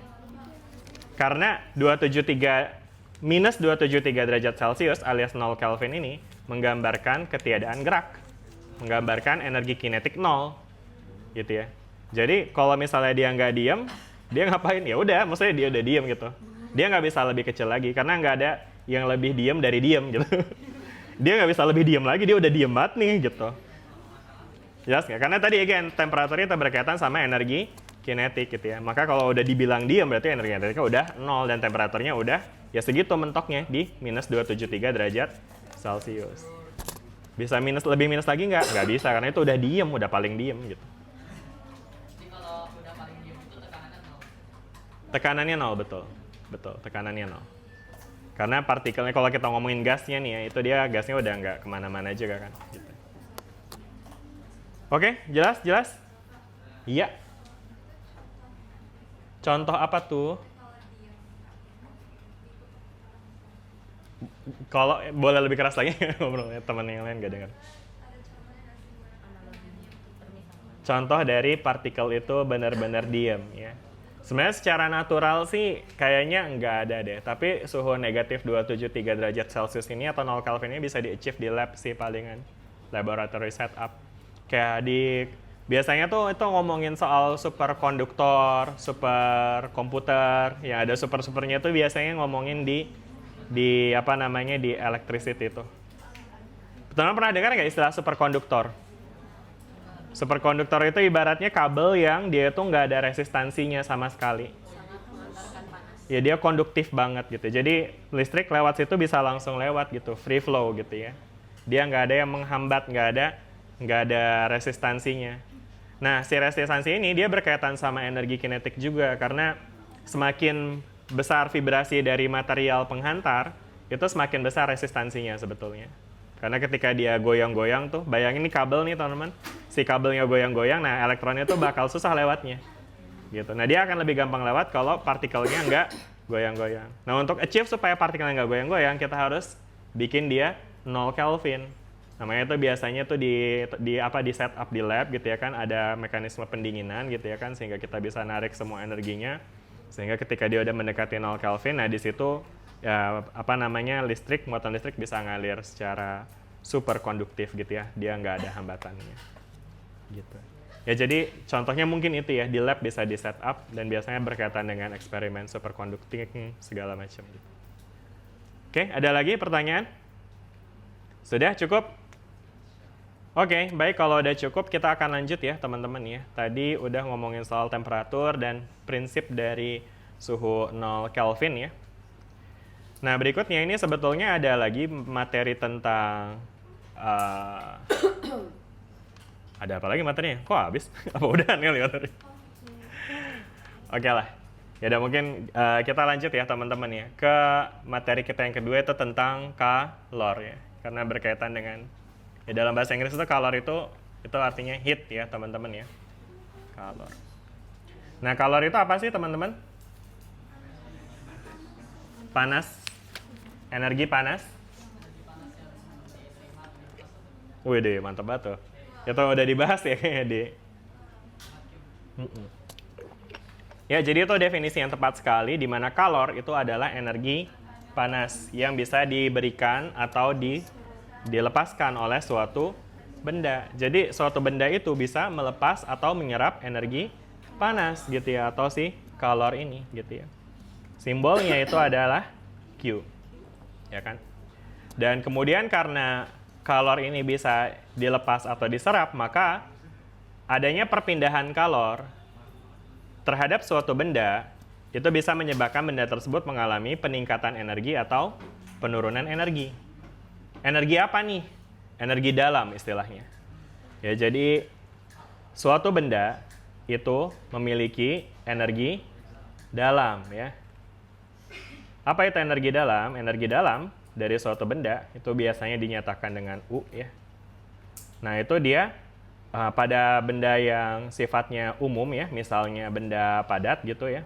Karena 273 derajat Celcius alias 0 Kelvin ini menggambarkan ketiadaan gerak, menggambarkan energi kinetik 0 gitu ya. Jadi kalau misalnya dia nggak diam, dia ngapain? Ya udah, maksudnya dia udah diam gitu. Dia nggak bisa lebih kecil lagi karena nggak ada yang lebih diam dari diam gitu. Dia nggak bisa lebih diam lagi, dia udah diam banget nih gitu. Jelas nggak? Karena tadi again temperaturnya itu berkaitan sama energi kinetik gitu ya. Maka kalau udah dibilang diam berarti energi kinetiknya udah 0 dan temperaturnya udah ya segitu mentoknya di minus 273 derajat Celcius. Bisa lebih minus lagi nggak? Nggak bisa karena itu udah diem, udah paling diem gitu. Jadi kalau udah paling diem itu tekanannya 0? Tekanannya 0, betul. Betul, tekanannya 0. Karena partikelnya kalau kita ngomongin gasnya nih ya, itu dia gasnya udah nggak kemana-mana juga kan. Gitu. Oke, jelas? Iya. Contoh apa tuh? Kalau boleh lebih keras lagi ngobrolnya, teman yang lain gak dengar. Contoh dari partikel itu benar-benar diem ya. Sebenarnya secara natural sih kayaknya nggak ada deh. Tapi suhu negatif 273 derajat Celcius ini atau 0 Kelvin ini bisa di-achieve di lab sih palingan. Laboratory setup. Kayak biasanya tuh itu ngomongin soal superkonduktor, superkomputer. Yang ada super-supernya tuh biasanya ngomongin di apa namanya di electricity itu. Teman-teman pernah dengar nggak istilah superkonduktor? Superkonduktor itu ibaratnya kabel yang dia tuh nggak ada resistansinya sama sekali. Sangat mengantarkan panas. Ya dia konduktif banget gitu. Jadi listrik lewat situ bisa langsung lewat gitu, free flow gitu ya. Dia nggak ada yang menghambat, nggak ada resistansinya. Nah si resistansi ini dia berkaitan sama energi kinetik juga karena semakin besar vibrasi dari material penghantar itu semakin besar resistansinya sebetulnya. Karena ketika dia goyang-goyang tuh, bayangin nih kabel nih teman-teman, si kabelnya goyang-goyang, nah elektronnya tuh bakal susah lewatnya. Gitu. Nah dia akan lebih gampang lewat kalau partikelnya nggak goyang-goyang. Nah untuk achieve supaya partikelnya nggak goyang-goyang, kita harus bikin dia 0 Kelvin. Namanya tuh biasanya tuh di setup di lab gitu ya kan, ada mekanisme pendinginan gitu ya kan, sehingga kita bisa narik semua energinya. Sehingga ketika dia udah mendekati 0 Kelvin, nah di situ ya apa namanya muatan listrik bisa ngalir secara super konduktif gitu ya, dia nggak ada hambatannya gitu ya. Jadi contohnya mungkin itu ya, di lab bisa di setup dan biasanya berkaitan dengan eksperimen superconducting segala macam gitu. Oke, ada lagi pertanyaan? Sudah cukup? Oke, baik, kalau udah cukup kita akan lanjut ya teman-teman ya. Tadi udah ngomongin soal temperatur dan prinsip dari suhu 0 Kelvin ya. Nah, berikutnya ini sebetulnya ada lagi materi tentang ada apa lagi materinya? Kok habis? Apa udah nih materi? Oke lah. Ya udah mungkin kita lanjut ya teman-teman ya ke materi kita yang kedua itu tentang kalor ya. Karena berkaitan dengan ya dalam bahasa Inggris itu kalor itu artinya heat ya teman-teman ya. Kalor. Nah, kalor itu apa sih teman-teman? Panas. Energi panas. Wih deh, mantap banget tuh. Itu udah dibahas ya kayaknya di. Ya, jadi itu definisi yang tepat sekali di mana kalor itu adalah energi panas yang bisa diberikan atau dilepaskan oleh suatu benda. Jadi suatu benda itu bisa melepas atau menyerap energi panas gitu ya, atau si kalor ini gitu ya. Simbolnya itu adalah Q. Ya kan? Dan kemudian karena kalor ini bisa dilepas atau diserap, maka adanya perpindahan kalor terhadap suatu benda itu bisa menyebabkan benda tersebut mengalami peningkatan energi atau penurunan energi. Energi apa nih? Energi dalam istilahnya. Ya, jadi suatu benda itu memiliki energi dalam ya. Apa itu energi dalam? Energi dalam dari suatu benda itu biasanya dinyatakan dengan U ya. Nah itu dia pada benda yang sifatnya umum ya, misalnya benda padat gitu ya.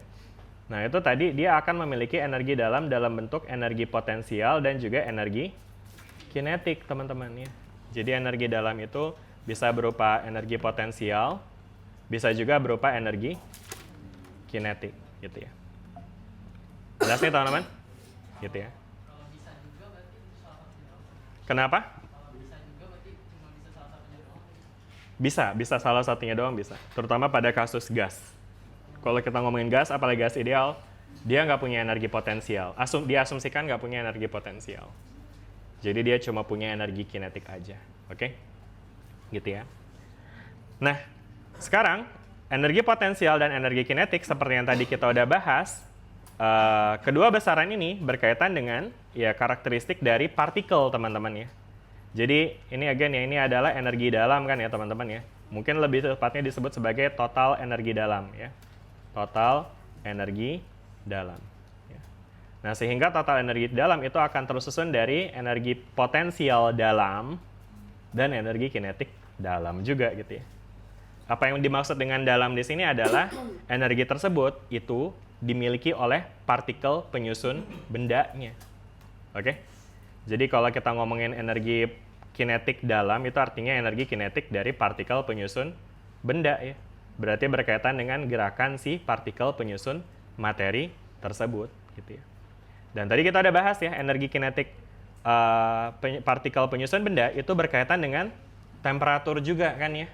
Nah itu tadi dia akan memiliki energi dalam bentuk energi potensial dan juga energi kinetik teman-teman ya. Jadi energi dalam itu bisa berupa energi potensial, bisa juga berupa energi kinetik gitu ya. Jelas nih teman-teman? Gitu ya. Kalau bisa juga berarti itu salah satunya doang. Kenapa? Kalau bisa juga berarti cuma bisa salah satunya doang. Bisa salah satunya doang bisa. Terutama pada kasus gas. Kalau kita ngomongin gas, apalagi gas ideal, dia nggak punya energi potensial. Diasumsikan nggak punya energi potensial. Jadi dia cuma punya energi kinetik aja. Oke? Gitu ya. Nah, sekarang energi potensial dan energi kinetik seperti yang tadi kita udah bahas, kedua besaran ini berkaitan dengan ya karakteristik dari partikel teman-teman ya. Jadi ini again ya, ini adalah energi dalam kan ya teman-teman ya. Mungkin lebih tepatnya disebut sebagai total energi dalam ya. Total energi dalam. Ya. Nah sehingga total energi dalam itu akan tersusun dari energi potensial dalam dan energi kinetik dalam juga gitu ya. Apa yang dimaksud dengan dalam di sini adalah energi tersebut itu dimiliki oleh partikel penyusun bendanya. Oke? Jadi kalau kita ngomongin energi kinetik dalam, itu artinya energi kinetik dari partikel penyusun benda ya. Berarti berkaitan dengan gerakan si partikel penyusun materi tersebut gitu ya. Dan tadi kita udah bahas ya, energi kinetik partikel penyusun benda itu berkaitan dengan temperatur juga kan ya.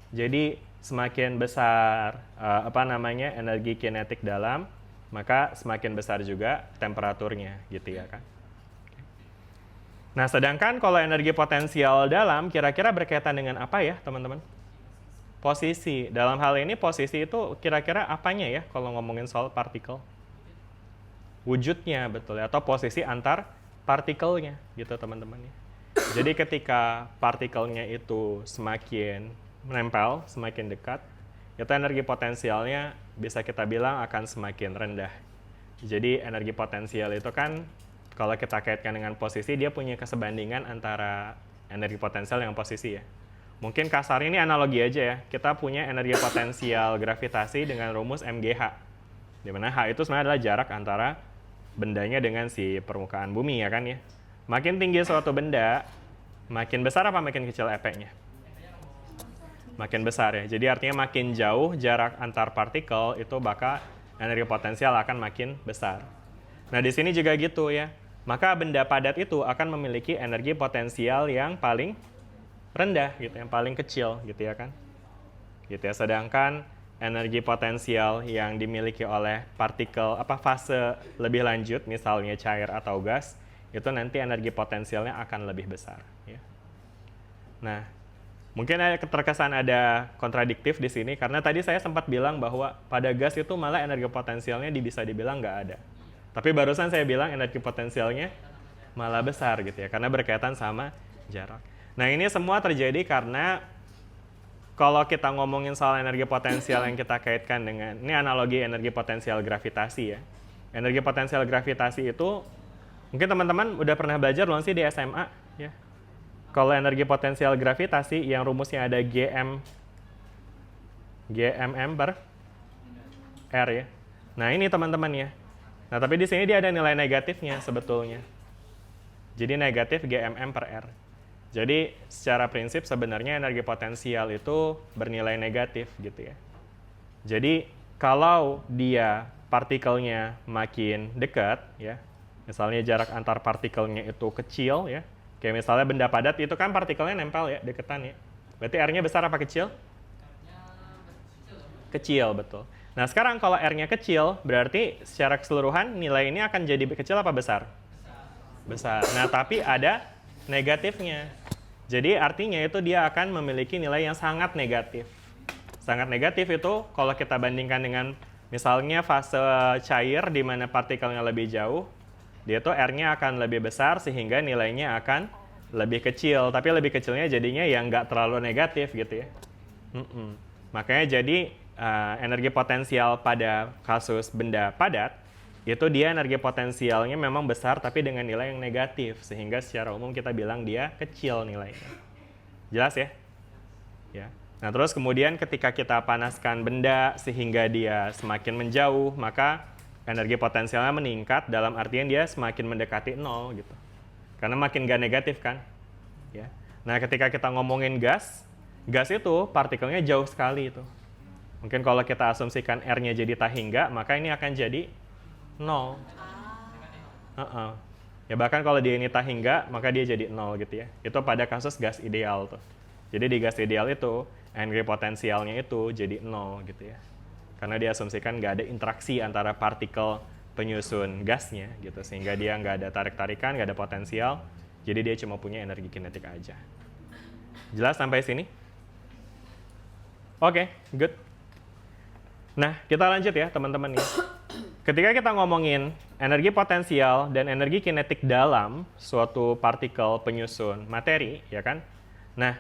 Jadi semakin besar energi kinetik dalam, maka semakin besar juga temperaturnya gitu ya kan. Nah, sedangkan kalau energi potensial dalam kira-kira berkaitan dengan apa ya, teman-teman? Posisi. Dalam hal ini posisi itu kira-kira apanya ya kalau ngomongin soal partikel? Wujudnya, betul ya, atau posisi antar partikelnya gitu, teman-teman ya. Jadi ketika partikelnya itu semakin menempel, semakin dekat, itu energi potensialnya bisa kita bilang akan semakin rendah. Jadi energi potensial itu kan kalau kita kaitkan dengan posisi, dia punya kesebandingan antara energi potensial dengan posisi ya. Mungkin kasar ini analogi aja ya. Kita punya energi potensial gravitasi dengan rumus MGH. Di mana H itu sebenarnya adalah jarak antara bendanya dengan si permukaan bumi ya kan ya. Makin tinggi suatu benda, makin besar apa makin kecil efeknya? Makin besar ya. Jadi artinya makin jauh jarak antar partikel itu maka energi potensial akan makin besar. Nah, di sini juga gitu ya. Maka benda padat itu akan memiliki energi potensial yang paling rendah gitu, yang paling kecil gitu ya kan. Gitu ya. Sedangkan energi potensial yang dimiliki oleh partikel fase lebih lanjut, misalnya cair atau gas, itu nanti energi potensialnya akan lebih besar ya. Nah, mungkin terkesan ada kontradiktif di sini karena tadi saya sempat bilang bahwa pada gas itu malah energi potensialnya bisa dibilang nggak ada. Tapi barusan saya bilang energi potensialnya malah besar gitu ya, karena berkaitan sama jarak. Nah, ini semua terjadi karena kalau kita ngomongin soal energi potensial yang kita kaitkan dengan, ini analogi energi potensial gravitasi ya. Energi potensial gravitasi itu, mungkin teman-teman udah pernah belajar belum sih di SMA ya. Kalau energi potensial gravitasi yang rumusnya ada GMM per R ya. Nah, ini teman-teman ya. Nah, tapi di sini dia ada nilai negatifnya sebetulnya. Jadi negatif GMM per R. Jadi secara prinsip sebenarnya energi potensial itu bernilai negatif gitu ya. Jadi kalau dia partikelnya makin dekat ya, misalnya jarak antar partikelnya itu kecil ya, kayak misalnya benda padat itu kan partikelnya nempel ya, deketan ya. Berarti R-nya besar apa kecil? Kecil, betul. Nah, sekarang kalau R-nya kecil, berarti secara keseluruhan nilai ini akan jadi kecil apa besar? Besar. Nah, tapi ada negatifnya. Jadi artinya itu dia akan memiliki nilai yang sangat negatif. Sangat negatif itu kalau kita bandingkan dengan misalnya fase cair di mana partikelnya lebih jauh, dia tuh R-nya akan lebih besar sehingga nilainya akan lebih kecil. Tapi lebih kecilnya jadinya yang nggak terlalu negatif gitu ya. Makanya jadi energi potensial pada kasus benda padat, itu dia energi potensialnya memang besar tapi dengan nilai yang negatif. Sehingga secara umum kita bilang dia kecil nilainya. Jelas ya? Ya. Nah, terus kemudian ketika kita panaskan benda sehingga dia semakin menjauh, maka energi potensialnya meningkat dalam artian dia semakin mendekati 0 gitu. Karena makin gak negatif kan? Ya. Nah, ketika kita ngomongin gas itu partikelnya jauh sekali itu. Mungkin kalau kita asumsikan R-nya jadi tahingga, maka ini akan jadi 0. Ya bahkan kalau dia ini tahingga, maka dia jadi 0 gitu ya. Itu pada kasus gas ideal tuh. Jadi di gas ideal itu, energi potensialnya itu jadi 0 gitu ya. Karena dia asumsikan nggak ada interaksi antara partikel penyusun gasnya gitu. Sehingga dia nggak ada tarik-tarikan, nggak ada potensial. Jadi dia cuma punya energi kinetik aja. Jelas sampai sini? Oke, good. Nah, kita lanjut ya teman-teman ya. Ketika kita ngomongin energi potensial dan energi kinetik dalam suatu partikel penyusun materi, ya kan? Nah,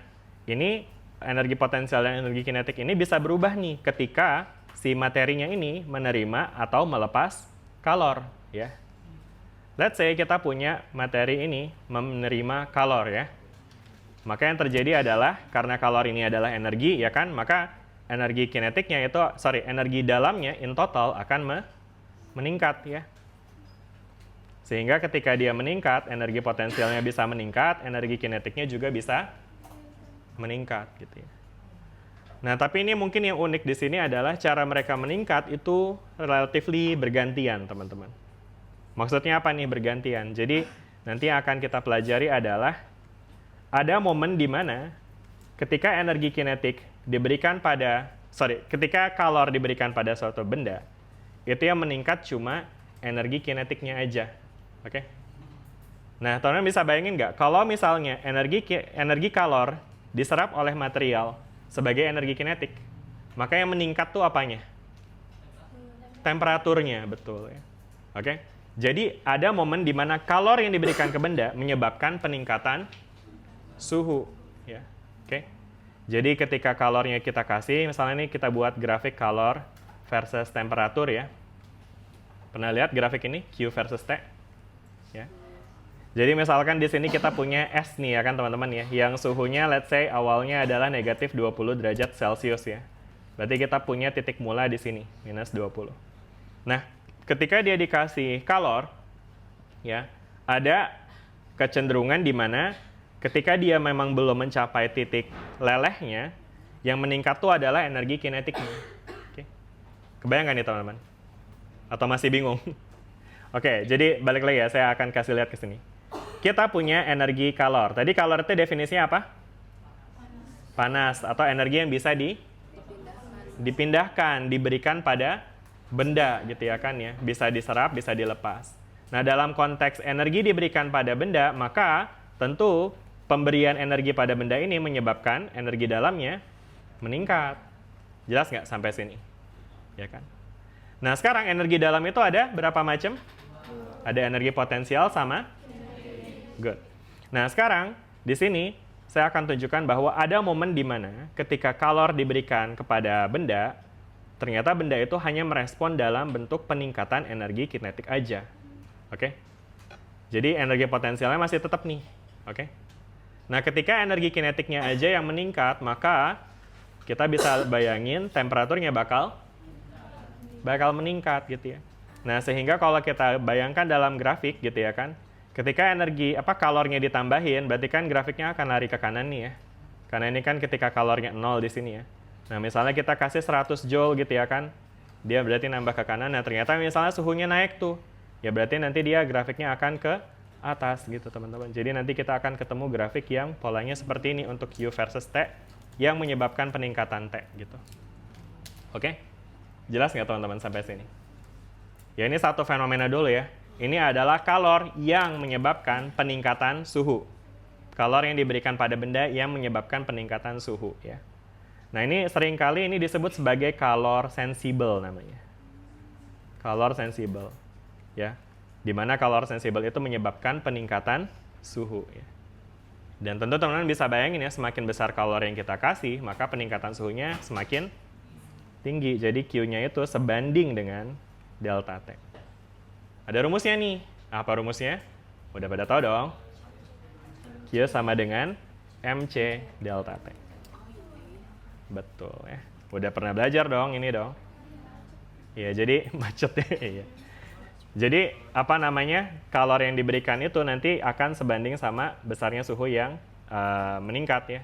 ini energi potensial dan energi kinetik ini bisa berubah nih ketika si materinya ini menerima atau melepas kalor, ya. Let's say kita punya materi ini menerima kalor ya. Maka yang terjadi adalah karena kalor ini adalah energi, ya kan? Maka energi kinetiknya itu, energi dalamnya in total akan meningkat ya. Sehingga ketika dia meningkat, energi potensialnya bisa meningkat, energi kinetiknya juga bisa meningkat gitu ya. Nah, tapi ini mungkin yang unik di sini adalah cara mereka meningkat itu relatively bergantian, teman-teman. Maksudnya apa nih bergantian? Jadi, nanti yang akan kita pelajari adalah ada momen di mana ketika energi kinetik diberikan ketika kalor diberikan pada suatu benda, itu yang meningkat cuma energi kinetiknya aja. Oke? Nah, teman-teman bisa bayangin nggak? Kalau misalnya energi kalor diserap oleh material sebagai energi kinetik, maka yang meningkat tuh apanya? Temperaturnya, betul ya. Oke? Jadi ada momen di mana kalor yang diberikan ke benda menyebabkan peningkatan suhu, ya. Oke? Jadi ketika kalornya kita kasih, misalnya ini kita buat grafik kalor versus temperatur ya. Pernah lihat grafik ini Q versus T? Ya. Jadi misalkan di sini kita punya S nih ya kan teman-teman ya, yang suhunya let's say awalnya adalah negatif 20 derajat Celcius ya. Berarti kita punya titik mula di sini, minus 20. Nah, ketika dia dikasih kalor, ya, ada kecenderungan di mana ketika dia memang belum mencapai titik lelehnya, yang meningkat tuh adalah energi kinetiknya. Oke. Kebayang nggak nih teman-teman? Atau masih bingung? Oke, jadi balik lagi ya, saya akan kasih lihat ke sini. Kita punya energi kalor. Tadi kalor itu definisinya apa? Panas, atau energi yang bisa dipindahkan, diberikan pada benda gitu ya kan ya. Bisa diserap, bisa dilepas. Nah, dalam konteks energi diberikan pada benda, maka tentu pemberian energi pada benda ini menyebabkan energi dalamnya meningkat. Jelas nggak sampai sini? Ya kan? Nah, sekarang energi dalam itu ada berapa macam? Ada energi potensial sama good. Nah, sekarang di sini saya akan tunjukkan bahwa ada momen di mana ketika kalor diberikan kepada benda, ternyata benda itu hanya merespon dalam bentuk peningkatan energi kinetik aja. Oke? Jadi energi potensialnya masih tetap nih. Oke? Nah, ketika energi kinetiknya aja yang meningkat, maka kita bisa bayangin temperaturnya bakal meningkat gitu ya. Nah, sehingga kalau kita bayangkan dalam grafik gitu ya kan, ketika kalornya ditambahin, berarti kan grafiknya akan lari ke kanan nih ya. Karena ini kan ketika kalornya 0 di sini ya. Nah, misalnya kita kasih 100 joule gitu ya kan, dia berarti nambah ke kanan. Nah, ternyata misalnya suhunya naik tuh, ya berarti nanti dia grafiknya akan ke atas gitu teman-teman. Jadi nanti kita akan ketemu grafik yang polanya seperti ini untuk Q versus T yang menyebabkan peningkatan T gitu. Oke? Jelas nggak teman-teman sampai sini? Ya, ini satu fenomena dulu ya. Ini adalah kalor yang menyebabkan peningkatan suhu. Kalor yang diberikan pada benda yang menyebabkan peningkatan suhu ya. Nah, ini seringkali ini disebut sebagai kalor sensible namanya. Kalor sensible ya. Di mana kalor sensible itu menyebabkan peningkatan suhu ya. Dan tentu teman-teman bisa bayangin ya, semakin besar kalor yang kita kasih, maka peningkatan suhunya semakin tinggi. Jadi Q-nya itu sebanding dengan delta T. Ada rumusnya nih. Apa rumusnya? Udah pada tahu dong. Q sama dengan MC delta T. Betul ya. Udah pernah belajar dong ini dong. Iya, jadi macet ya. Iya. Jadi kalor yang diberikan itu nanti akan sebanding sama besarnya suhu yang meningkat ya.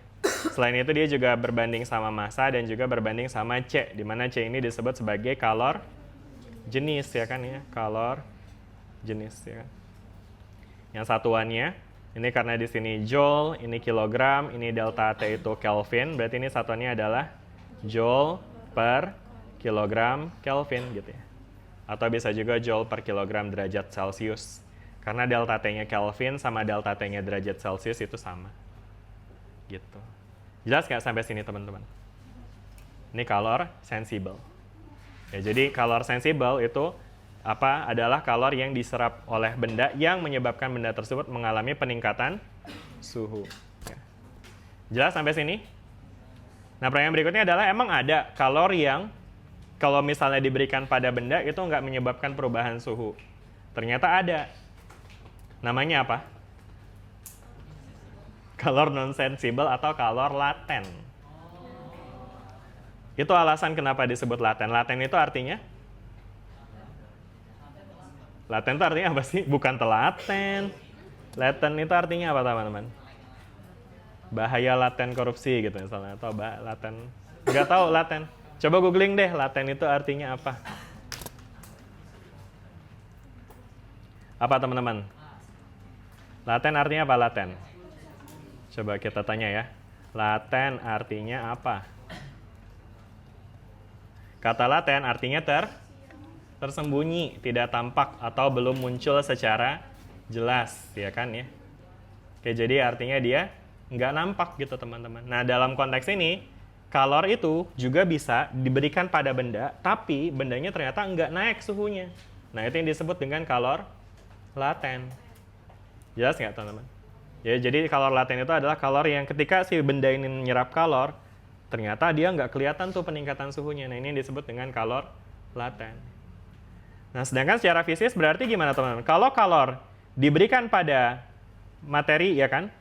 Selain itu dia juga berbanding sama massa dan juga berbanding sama C, di mana C ini disebut sebagai kalor jenis ya kan ya, kalor jenis ya kan. Yang satuannya ini karena di sini joule, ini kilogram, ini delta T itu Kelvin, berarti ini satuannya adalah joule per kilogram Kelvin gitu ya. Atau bisa juga joule per kilogram derajat Celcius. Karena delta T-nya Kelvin sama delta T-nya derajat Celcius itu sama. Gitu. Jelas nggak sampai sini teman-teman? Ini kalor sensible. Ya, jadi kalor sensible itu adalah kalor yang diserap oleh benda yang menyebabkan benda tersebut mengalami peningkatan suhu. Ya. Jelas sampai sini? Nah, pertanyaan berikutnya adalah emang ada kalor yang kalau misalnya diberikan pada benda itu nggak menyebabkan perubahan suhu? Ternyata ada. Namanya apa? Kalor non-sensible atau kalor laten. Itu alasan kenapa disebut laten. Laten itu artinya Laten itu artinya apa sih? Bukan telaten. Laten itu artinya apa teman-teman? Bahaya laten korupsi gitu misalnya, atau laten. Nggak tahu laten. Coba googling deh, laten itu artinya apa? Apa teman-teman? Laten artinya apa laten? Coba kita tanya ya. Laten artinya apa? Kata laten artinya tersembunyi, tidak tampak atau belum muncul secara jelas, ya kan ya? Oke, jadi artinya dia nggak nampak gitu teman-teman. Nah, dalam konteks ini, kalor itu juga bisa diberikan pada benda, tapi bendanya ternyata nggak naik suhunya. Nah, itu yang disebut dengan kalor laten. Jelas nggak teman-teman? Ya, jadi kalor laten itu adalah kalor yang ketika si benda ini menyerap kalor, ternyata dia nggak kelihatan tuh peningkatan suhunya. Nah, ini yang disebut dengan kalor laten. Nah, sedangkan secara fisik berarti gimana teman-teman? Kalau kalor diberikan pada materi, ya kan?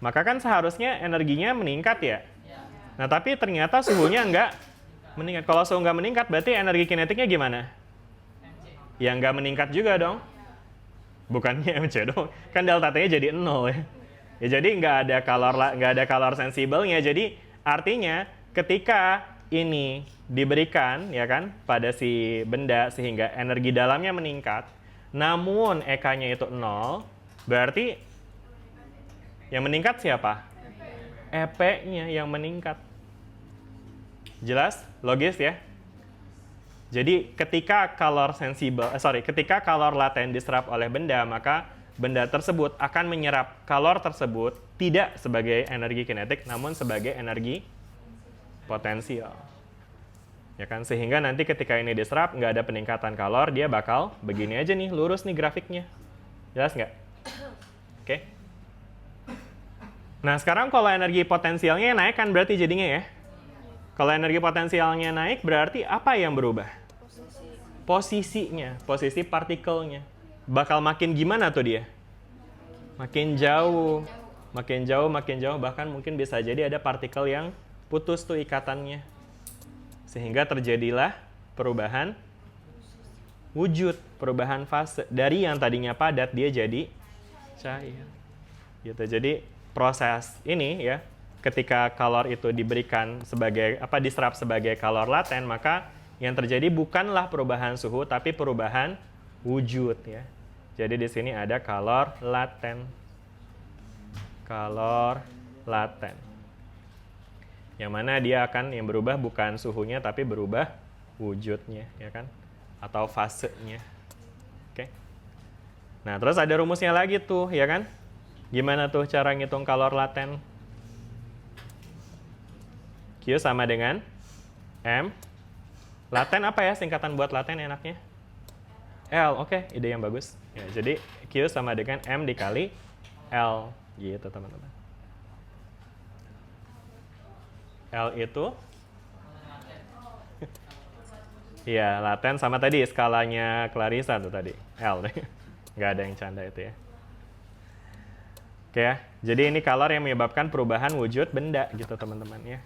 Maka kan seharusnya energinya meningkat ya. Nah, tapi ternyata suhunya nggak meningkat. Kalau suhu nggak meningkat, berarti energi kinetiknya gimana? Ya nggak meningkat juga dong. Bukannya MC dong. Kan delta T-nya jadi 0 ya. Ya jadi nggak ada kalor sensibelnya. Jadi artinya ketika ini diberikan ya kan pada si benda sehingga energi dalamnya meningkat, namun EK-nya itu 0, berarti yang meningkat siapa? EP-nya yang meningkat. Jelas? Logis ya? Jadi ketika ketika kalor laten diserap oleh benda, maka benda tersebut akan menyerap kalor tersebut tidak sebagai energi kinetik, namun sebagai energi potensial. Ya kan? Sehingga nanti ketika ini diserap, nggak ada peningkatan kalor, dia bakal begini aja nih, lurus nih grafiknya. Jelas nggak? Oke. Nah, sekarang kalau energi potensialnya naik kan berarti jadinya ya. Kalau energi potensialnya naik berarti apa yang berubah? Posisinya, posisi partikelnya. Bakal makin gimana tuh dia? Makin jauh. Makin jauh, makin jauh. Bahkan mungkin bisa jadi ada partikel yang putus tuh ikatannya. Sehingga terjadilah perubahan wujud, perubahan fase. Dari yang tadinya padat, dia jadi cair. Gitu. Jadi proses ini ya, ketika kalor itu diberikan sebagai diserap sebagai kalor laten, maka yang terjadi bukanlah perubahan suhu tapi perubahan wujud ya. Jadi di sini ada kalor laten. Kalor laten. Yang mana dia yang berubah bukan suhunya tapi berubah wujudnya ya kan, atau fasenya. Oke. Nah, terus ada rumusnya lagi tuh ya kan? Gimana tuh cara ngitung kalor laten? Q sama dengan M. Laten apa ya singkatan buat laten enaknya? L, oke, ide yang bagus. Ya, jadi Q sama dengan M dikali L, gitu teman-teman. L itu, iya laten sama tadi skalanya Clarissa tuh tadi, L deh. Nggak ada yang canda itu ya. Oke ya, jadi ini kalor yang menyebabkan perubahan wujud benda gitu teman-teman ya.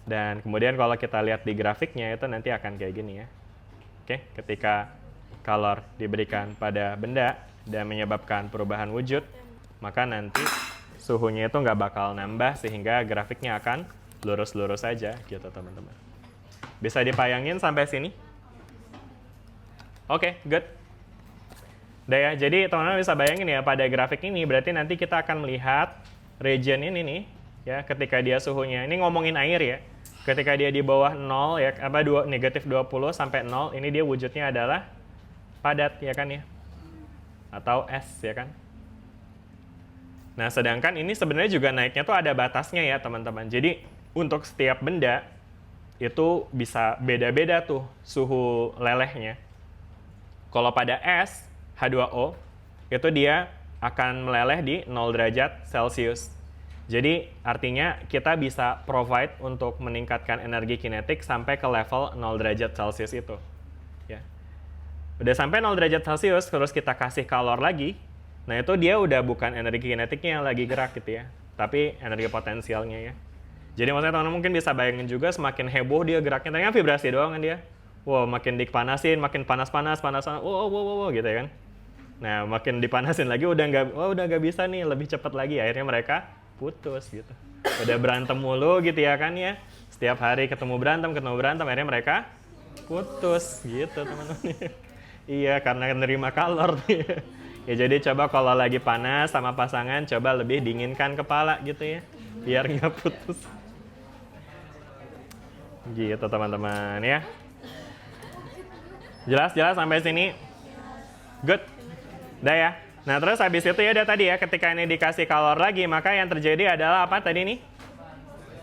Dan kemudian kalau kita lihat di grafiknya itu nanti akan kayak gini ya. Oke, ketika kalor diberikan pada benda dan menyebabkan perubahan wujud, maka nanti suhunya itu nggak bakal nambah sehingga grafiknya akan lurus-lurus saja gitu teman-teman. Bisa dipayangin sampai sini? Oke, good. Udah ya, jadi teman-teman bisa bayangin ya pada grafik ini berarti nanti kita akan melihat region ini nih ya, ketika dia suhunya, ini ngomongin air ya, ketika dia di bawah 0 ya, negatif 20 sampai 0, ini dia wujudnya adalah padat ya kan ya, atau es ya kan. Nah, sedangkan ini sebenarnya juga naiknya tuh ada batasnya ya teman-teman. Jadi untuk setiap benda itu bisa beda-beda tuh suhu lelehnya. Kalau pada es H2O, itu dia akan meleleh di 0 derajat Celcius. Jadi artinya kita bisa provide untuk meningkatkan energi kinetik sampai ke level 0 derajat Celcius itu. Ya. Udah sampai 0 derajat Celcius, terus kita kasih kalor lagi, nah itu dia udah bukan energi kinetiknya yang lagi gerak gitu ya, tapi energi potensialnya ya. Jadi maksudnya teman-teman mungkin bisa bayangin juga semakin heboh dia geraknya, ternyata vibrasi doang kan dia. Wow, makin dipanasin, makin panas-panas, wow, gitu ya kan. Nah, makin dipanasin lagi udah nggak bisa nih, lebih cepat lagi. Akhirnya mereka putus gitu. Udah berantem mulu gitu ya kan ya. Setiap hari ketemu berantem, akhirnya mereka putus gitu teman-teman. Iya, karena nerima kalor. Ya jadi coba kalau lagi panas sama pasangan, coba lebih dinginkan kepala gitu ya, biar nggak putus. Gitu teman-teman ya. Jelas sampai sini? Good. Udah ya. Nah terus habis itu ya udah tadi ya, ketika ini dikasih kalor lagi, maka yang terjadi adalah apa tadi nih?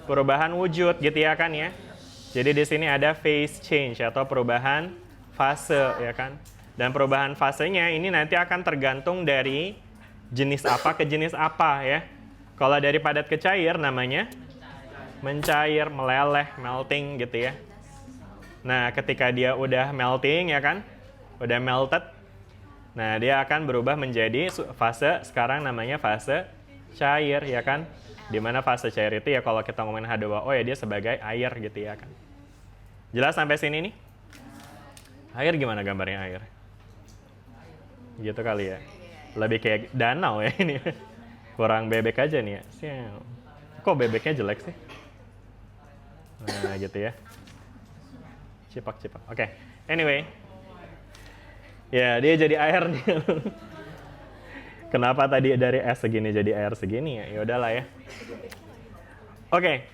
Perubahan wujud gitu ya kan ya. Jadi di sini ada phase change atau perubahan fase ya kan. Dan perubahan fasenya ini nanti akan tergantung dari jenis apa ke jenis apa ya. Kalau dari padat ke cair namanya mencair, meleleh, melting gitu ya. Nah ketika dia udah melting ya kan, udah melted, nah dia akan berubah menjadi fase, sekarang namanya fase cair ya kan. Dimana fase cair itu ya kalau kita ngomongin H2O ya dia sebagai air gitu ya kan. Jelas sampai sini nih? Air gimana gambarnya air? Gitu kali ya. Lebih kayak danau ya ini. Kurang bebek aja nih ya. Kok bebeknya jelek sih? Nah gitu ya. Cipak. Oke. Anyway. Ya dia jadi air nih. Kenapa tadi dari es segini jadi air segini ya? Ya udahlah ya. Oke.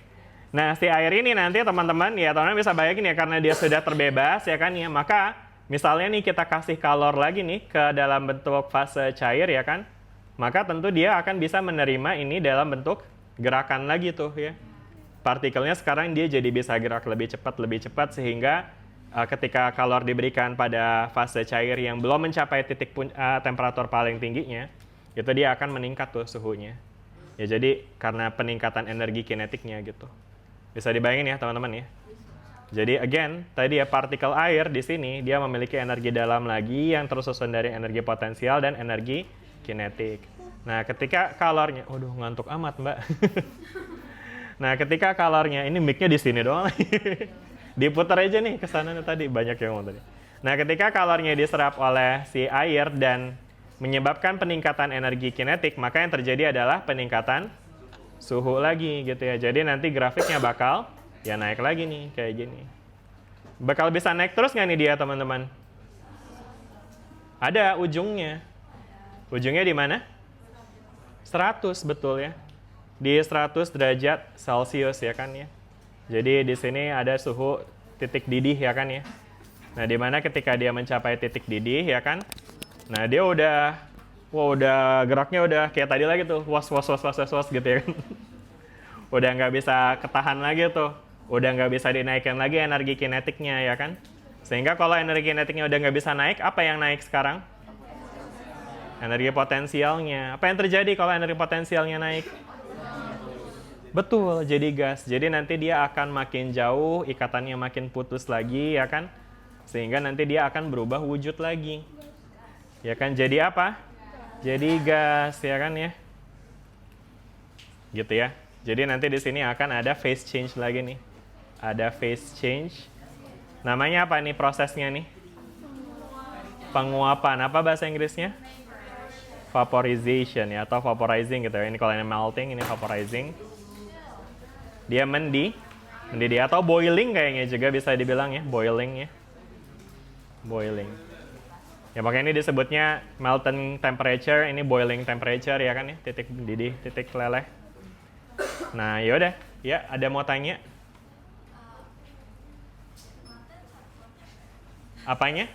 Nah si air ini nanti teman-teman ya teman-teman bisa bayangin ya, karena dia sudah terbebas ya kan ya, maka misalnya nih kita kasih kalor lagi nih ke dalam bentuk fase cair ya kan, maka tentu dia akan bisa menerima ini dalam bentuk gerakan lagi tuh ya. Partikelnya sekarang dia jadi bisa gerak lebih cepat sehingga ketika kalor diberikan pada fase cair yang belum mencapai titik temperatur paling tingginya, itu dia akan meningkat tuh suhunya. Ya jadi karena peningkatan energi kinetiknya gitu. Bisa dibayangin ya teman-teman ya. Jadi again, tadi ya partikel air di sini dia memiliki energi dalam lagi yang tersusun dari energi potensial dan energi kinetik. Nah, ketika kalornya, waduh ngantuk amat, Mbak. Nah, ketika kalornya, ini mic-nya di sini doang. Diputar aja nih ke sana tadi, banyak yang ngomong tadi. Nah, ketika kalornya diserap oleh si air dan menyebabkan peningkatan energi kinetik, maka yang terjadi adalah peningkatan suhu lagi gitu ya. Jadi nanti grafiknya bakal ya naik lagi nih kayak gini. Bakal bisa naik terus nggak nih dia teman-teman? Ada ujungnya. Ujungnya di mana? 100 betul ya. Di 100 derajat Celcius ya kan ya. Jadi di sini ada suhu titik didih ya kan ya. Nah di mana ketika dia mencapai titik didih ya kan. Nah dia udah geraknya udah kayak tadi lagi tuh, was gitu ya kan. Udah nggak bisa ketahan lagi tuh. Udah nggak bisa dinaikkan lagi energi kinetiknya ya kan. Sehingga kalau energi kinetiknya udah nggak bisa naik, apa yang naik sekarang? Energi potensialnya. Apa yang terjadi kalau energi potensialnya naik? Betul, jadi gas. Jadi nanti dia akan makin jauh, ikatannya makin putus lagi ya kan. Sehingga nanti dia akan berubah wujud lagi. Ya kan, jadi apa? Jadi gas ya kan ya. Gitu ya. Jadi nanti di sini akan ada phase change lagi nih. Ada phase change. Namanya apa nih prosesnya nih? Penguapan. Apa bahasa Inggrisnya? Vaporization ya, atau vaporizing gitu ya. Ini kalau ini melting, ini vaporizing. Dia mendidih atau boiling kayaknya juga bisa dibilang ya, boiling ya. Boiling. Ya makanya ini disebutnya melting temperature, ini boiling temperature ya kan ya, titik didih, titik leleh. Nah, yaudah, ya ada mau tanya? Apanya?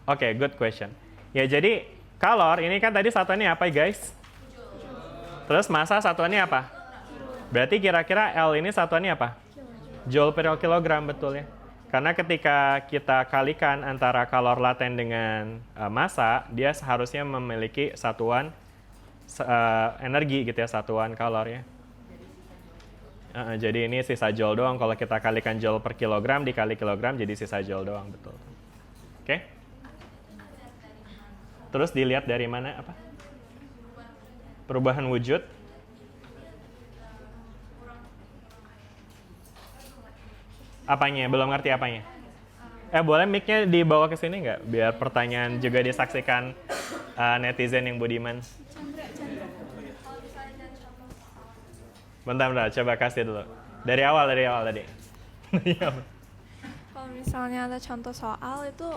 Oke, good question. Ya jadi kalor ini kan tadi satuannya apa guys? Terus massa satuannya apa? Berarti kira-kira L ini satuannya apa? Joule per kilogram, betul ya. Karena ketika kita kalikan antara kalor laten dengan massa, dia seharusnya memiliki satuan energi gitu ya, satuan kalor ya. Jadi ini sisa joule doang. Kalau kita kalikan joule per kilogram dikali kilogram jadi sisa joule doang, betul. Oke? Terus dilihat dari mana apa? Perubahan wujud. Apanya? Belum ngerti apanya? Boleh mic-nya dibawa ke sini nggak? Biar pertanyaan juga disaksikan netizen yang budiman. Bentar, coba kasih dulu. Dari awal tadi. Kalau misalnya ada contoh soal itu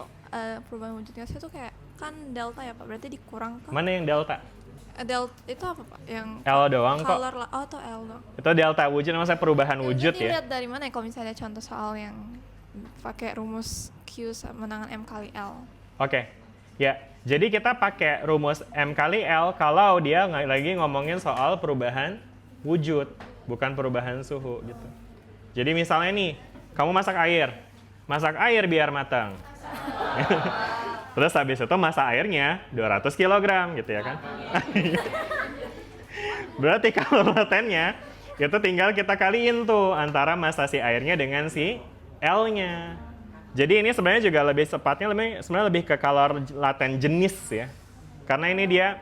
perubahan wujudnya itu kayak kan delta ya Pak, berarti dikurang ke Mana yang delta? delta itu apa Pak? Yang L doang kok. color atau L dong? Itu delta wujud, maksudnya perubahan wujud Ini ya. lihat dari mana ya kalau misalnya ada contoh soal yang pakai rumus Q sama dengan M kali L? Oke, ya. Jadi kita pakai rumus M kali L kalau dia lagi ngomongin soal perubahan wujud, bukan perubahan suhu gitu. Jadi misalnya nih, kamu masak air biar matang. Terus habis itu masak airnya 200 kg gitu ya kan. Berarti kalau latennya itu tinggal kita kaliin tuh antara massa si airnya dengan si L-nya. Jadi ini sebenarnya juga lebih tepatnya sebenarnya lebih ke kalor laten jenis ya. Karena ini dia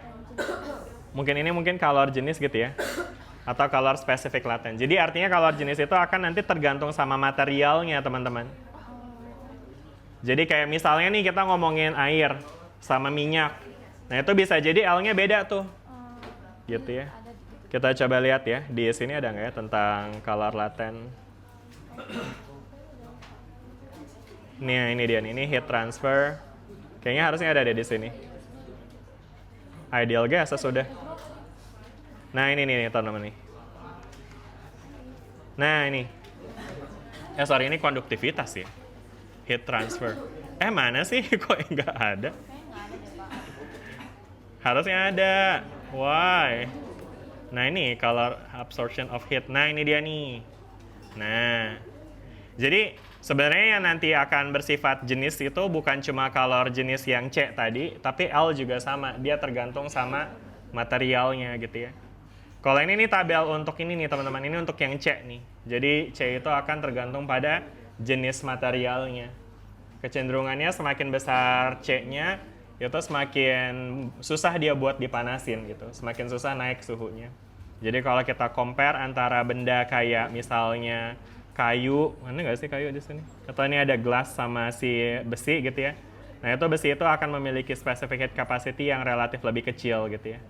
mungkin kalor jenis gitu ya. Atau kalor spesifik laten. Jadi artinya kalor jenis itu akan nanti tergantung sama materialnya, teman-teman. Jadi kayak misalnya nih kita ngomongin air sama minyak. Nah, itu bisa jadi L-nya beda tuh. Gitu ya. Kita coba lihat ya, di sini ada nggak ya tentang kalor laten. Ini dia nih, ini heat transfer. Kayaknya harusnya ada deh di sini. Ideal gas sudah. Nah, ini nih teman-teman nih. Nah, ini. Ini konduktivitas ya. Heat transfer. Mana sih? Kok nggak ada? Harusnya ada. Why? Nah, ini color absorption of heat. Nah, ini dia nih. Nah, jadi sebenarnya yang nanti akan bersifat jenis itu bukan cuma kalor jenis yang C tadi, tapi L juga sama. Dia tergantung sama materialnya gitu ya. Kalau ini nih tabel untuk ini nih teman-teman, ini untuk yang C nih. Jadi C itu akan tergantung pada jenis materialnya. Kecenderungannya semakin besar C-nya, itu semakin susah dia buat dipanasin gitu. Semakin susah naik suhunya. Jadi kalau kita compare antara benda kayak misalnya kayu, mana nggak sih kayu di sini? Atau ini ada gelas sama si besi gitu ya. Nah itu besi itu akan memiliki specific heat capacity yang relatif lebih kecil gitu ya.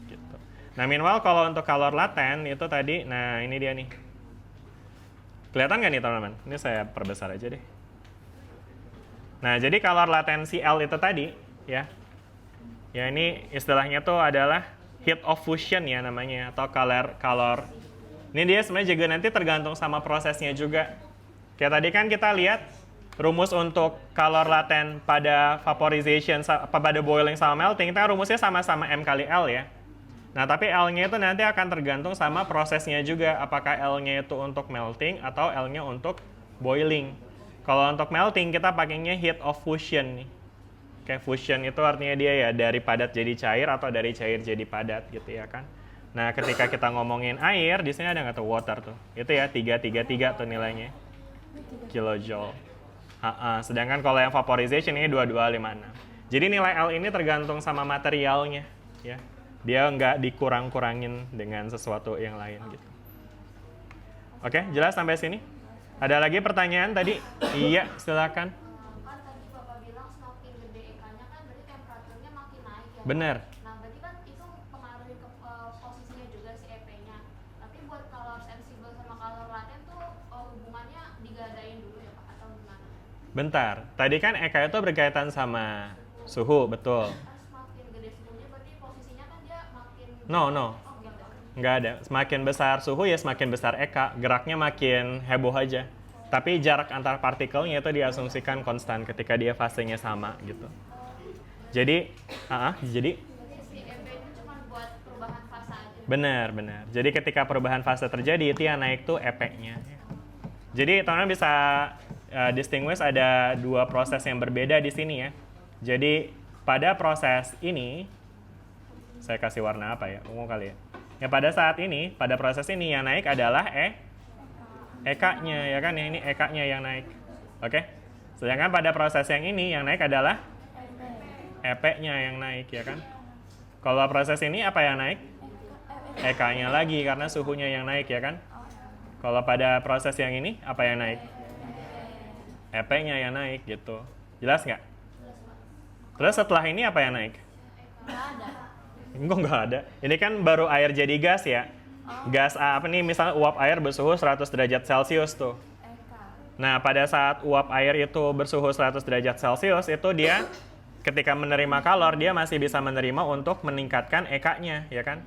Gitu. Nah meanwhile kalau untuk kalor laten itu tadi, nah ini dia nih. Kelihatan nggak nih teman-teman? Ini saya perbesar aja deh. Nah jadi kalor latensi L itu tadi ya. Ya ini istilahnya tuh adalah heat of fusion ya namanya, atau kalor. Ini dia sebenarnya juga nanti tergantung sama prosesnya juga. Kayak tadi kan kita lihat rumus untuk kalor laten pada vaporization, pada boiling sama melting, kita rumusnya sama-sama M kali L ya. Nah tapi L-nya itu nanti akan tergantung sama prosesnya juga. Apakah L-nya itu untuk melting atau L-nya untuk boiling. Kalau untuk melting kita pakainya heat of fusion nih. Kayak fusion itu artinya dia ya dari padat jadi cair atau dari cair jadi padat gitu ya kan. Nah, ketika kita ngomongin air, di sini ada nggak tuh water tuh? Itu ya 333 tuh nilainya. Kilojoule. Sedangkan kalau yang vaporization ini 2256. Jadi nilai L ini tergantung sama materialnya ya. Dia nggak dikurang-kurangin dengan sesuatu yang lain gitu. Oke, jelas sampai sini? Ada lagi pertanyaan tadi? Iya, silakan. Kan tadi Bapak bilang semakin gede EK-nya kan berarti temperaturnya makin naik ya. Bener. Nah, berarti kan itu pengaruhi ke posisinya juga si EP-nya. Tapi buat kalor sensibel sama kalor laten tuh hubungannya digadain dulu ya Pak atau gimana? Bentar. Tadi kan EK itu berkaitan sama suhu, betul. Kan semakin gede suhunya berarti posisinya kan dia makin No. Oh, gitu. Nggak ada. Semakin besar suhu ya semakin besar EK. Geraknya makin heboh aja. Tapi jarak antar partikelnya itu diasumsikan konstan ketika dia fasenya sama gitu. Jadi, Berarti si EP itu cuma buat perubahan fase aja. benar. Jadi ketika perubahan fase terjadi itu yang naik tuh EP-nya. Jadi teman-teman bisa distinguish ada dua proses yang berbeda di sini ya. Jadi pada proses ini, saya kasih warna apa ya? Ungu kali ya. Ya pada saat ini, pada proses ini yang naik adalah EK-nya ya kan, ini EK-nya yang naik. Oke? Sedangkan pada proses yang ini yang naik adalah EP-nya yang naik ya kan. Kalau proses ini apa yang naik? EK-nya lagi karena suhunya yang naik ya kan. Kalau pada proses yang ini apa yang naik? EP-nya yang naik gitu. Jelas nggak? Terus setelah ini apa yang naik? Nggak ada. Enggak, nggak ada. Ini kan baru air jadi gas ya. Gas apa nih, misalnya uap air bersuhu 100 derajat Celcius tuh. Nah, pada saat uap air itu bersuhu 100 derajat Celcius, itu dia ketika menerima kalor, dia masih bisa menerima untuk meningkatkan EK-nya, ya kan?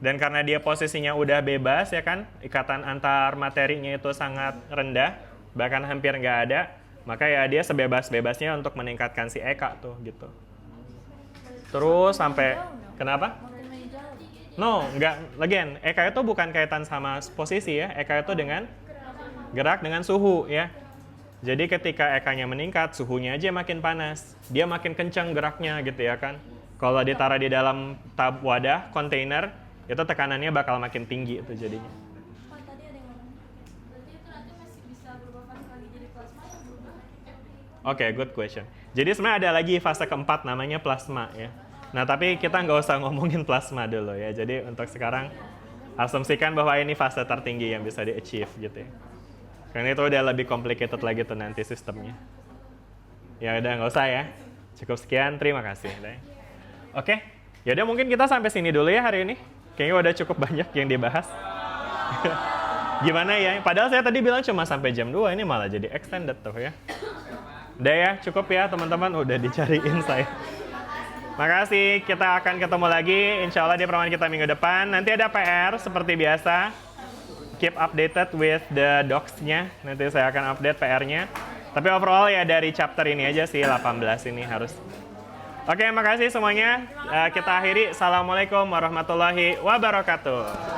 Dan karena dia posisinya udah bebas, ya kan? Ikatan antar materinya itu sangat rendah, bahkan hampir nggak ada, maka ya dia sebebas-bebasnya untuk meningkatkan si EK tuh, gitu. Terus sampai, kenapa? No, nggak. Again, EK itu bukan kaitan sama posisi ya. EK itu dengan gerak dengan suhu ya. Jadi ketika EK-nya meningkat, suhunya aja makin panas. Dia makin kencang geraknya gitu ya kan. Kalau ditaruh di dalam wadah, kontainer, itu tekanannya bakal makin tinggi itu jadinya. Pak, tadi ada yang ngomong. Berarti itu nanti masih bisa berubah fase lagi jadi plasma atau berubah? Oke, good question. Jadi sebenarnya ada lagi fase keempat namanya plasma ya. Nah, tapi kita nggak usah ngomongin plasma dulu ya. Jadi untuk sekarang asumsikan bahwa ini fase tertinggi yang bisa di-achieve gitu ya. Karena itu udah lebih complicated lagi tuh nanti sistemnya. Ya udah nggak usah ya. Cukup sekian, terima kasih. Oke, yaudah mungkin kita sampai sini dulu ya hari ini. Kayaknya udah cukup banyak yang dibahas. Gimana ya? Padahal saya tadi bilang cuma sampai jam 2, ini malah jadi extended tuh ya. Udah ya, cukup ya teman-teman, udah dicariin saya. Makasih, kita akan ketemu lagi insya Allah di pertemuan kita minggu depan. Nanti ada PR seperti biasa. Keep updated with the docs-nya. Nanti saya akan update PR-nya. Tapi overall ya dari chapter ini aja sih, 18 ini harus. Oke, makasih semuanya. Kita akhiri. Assalamualaikum warahmatullahi wabarakatuh.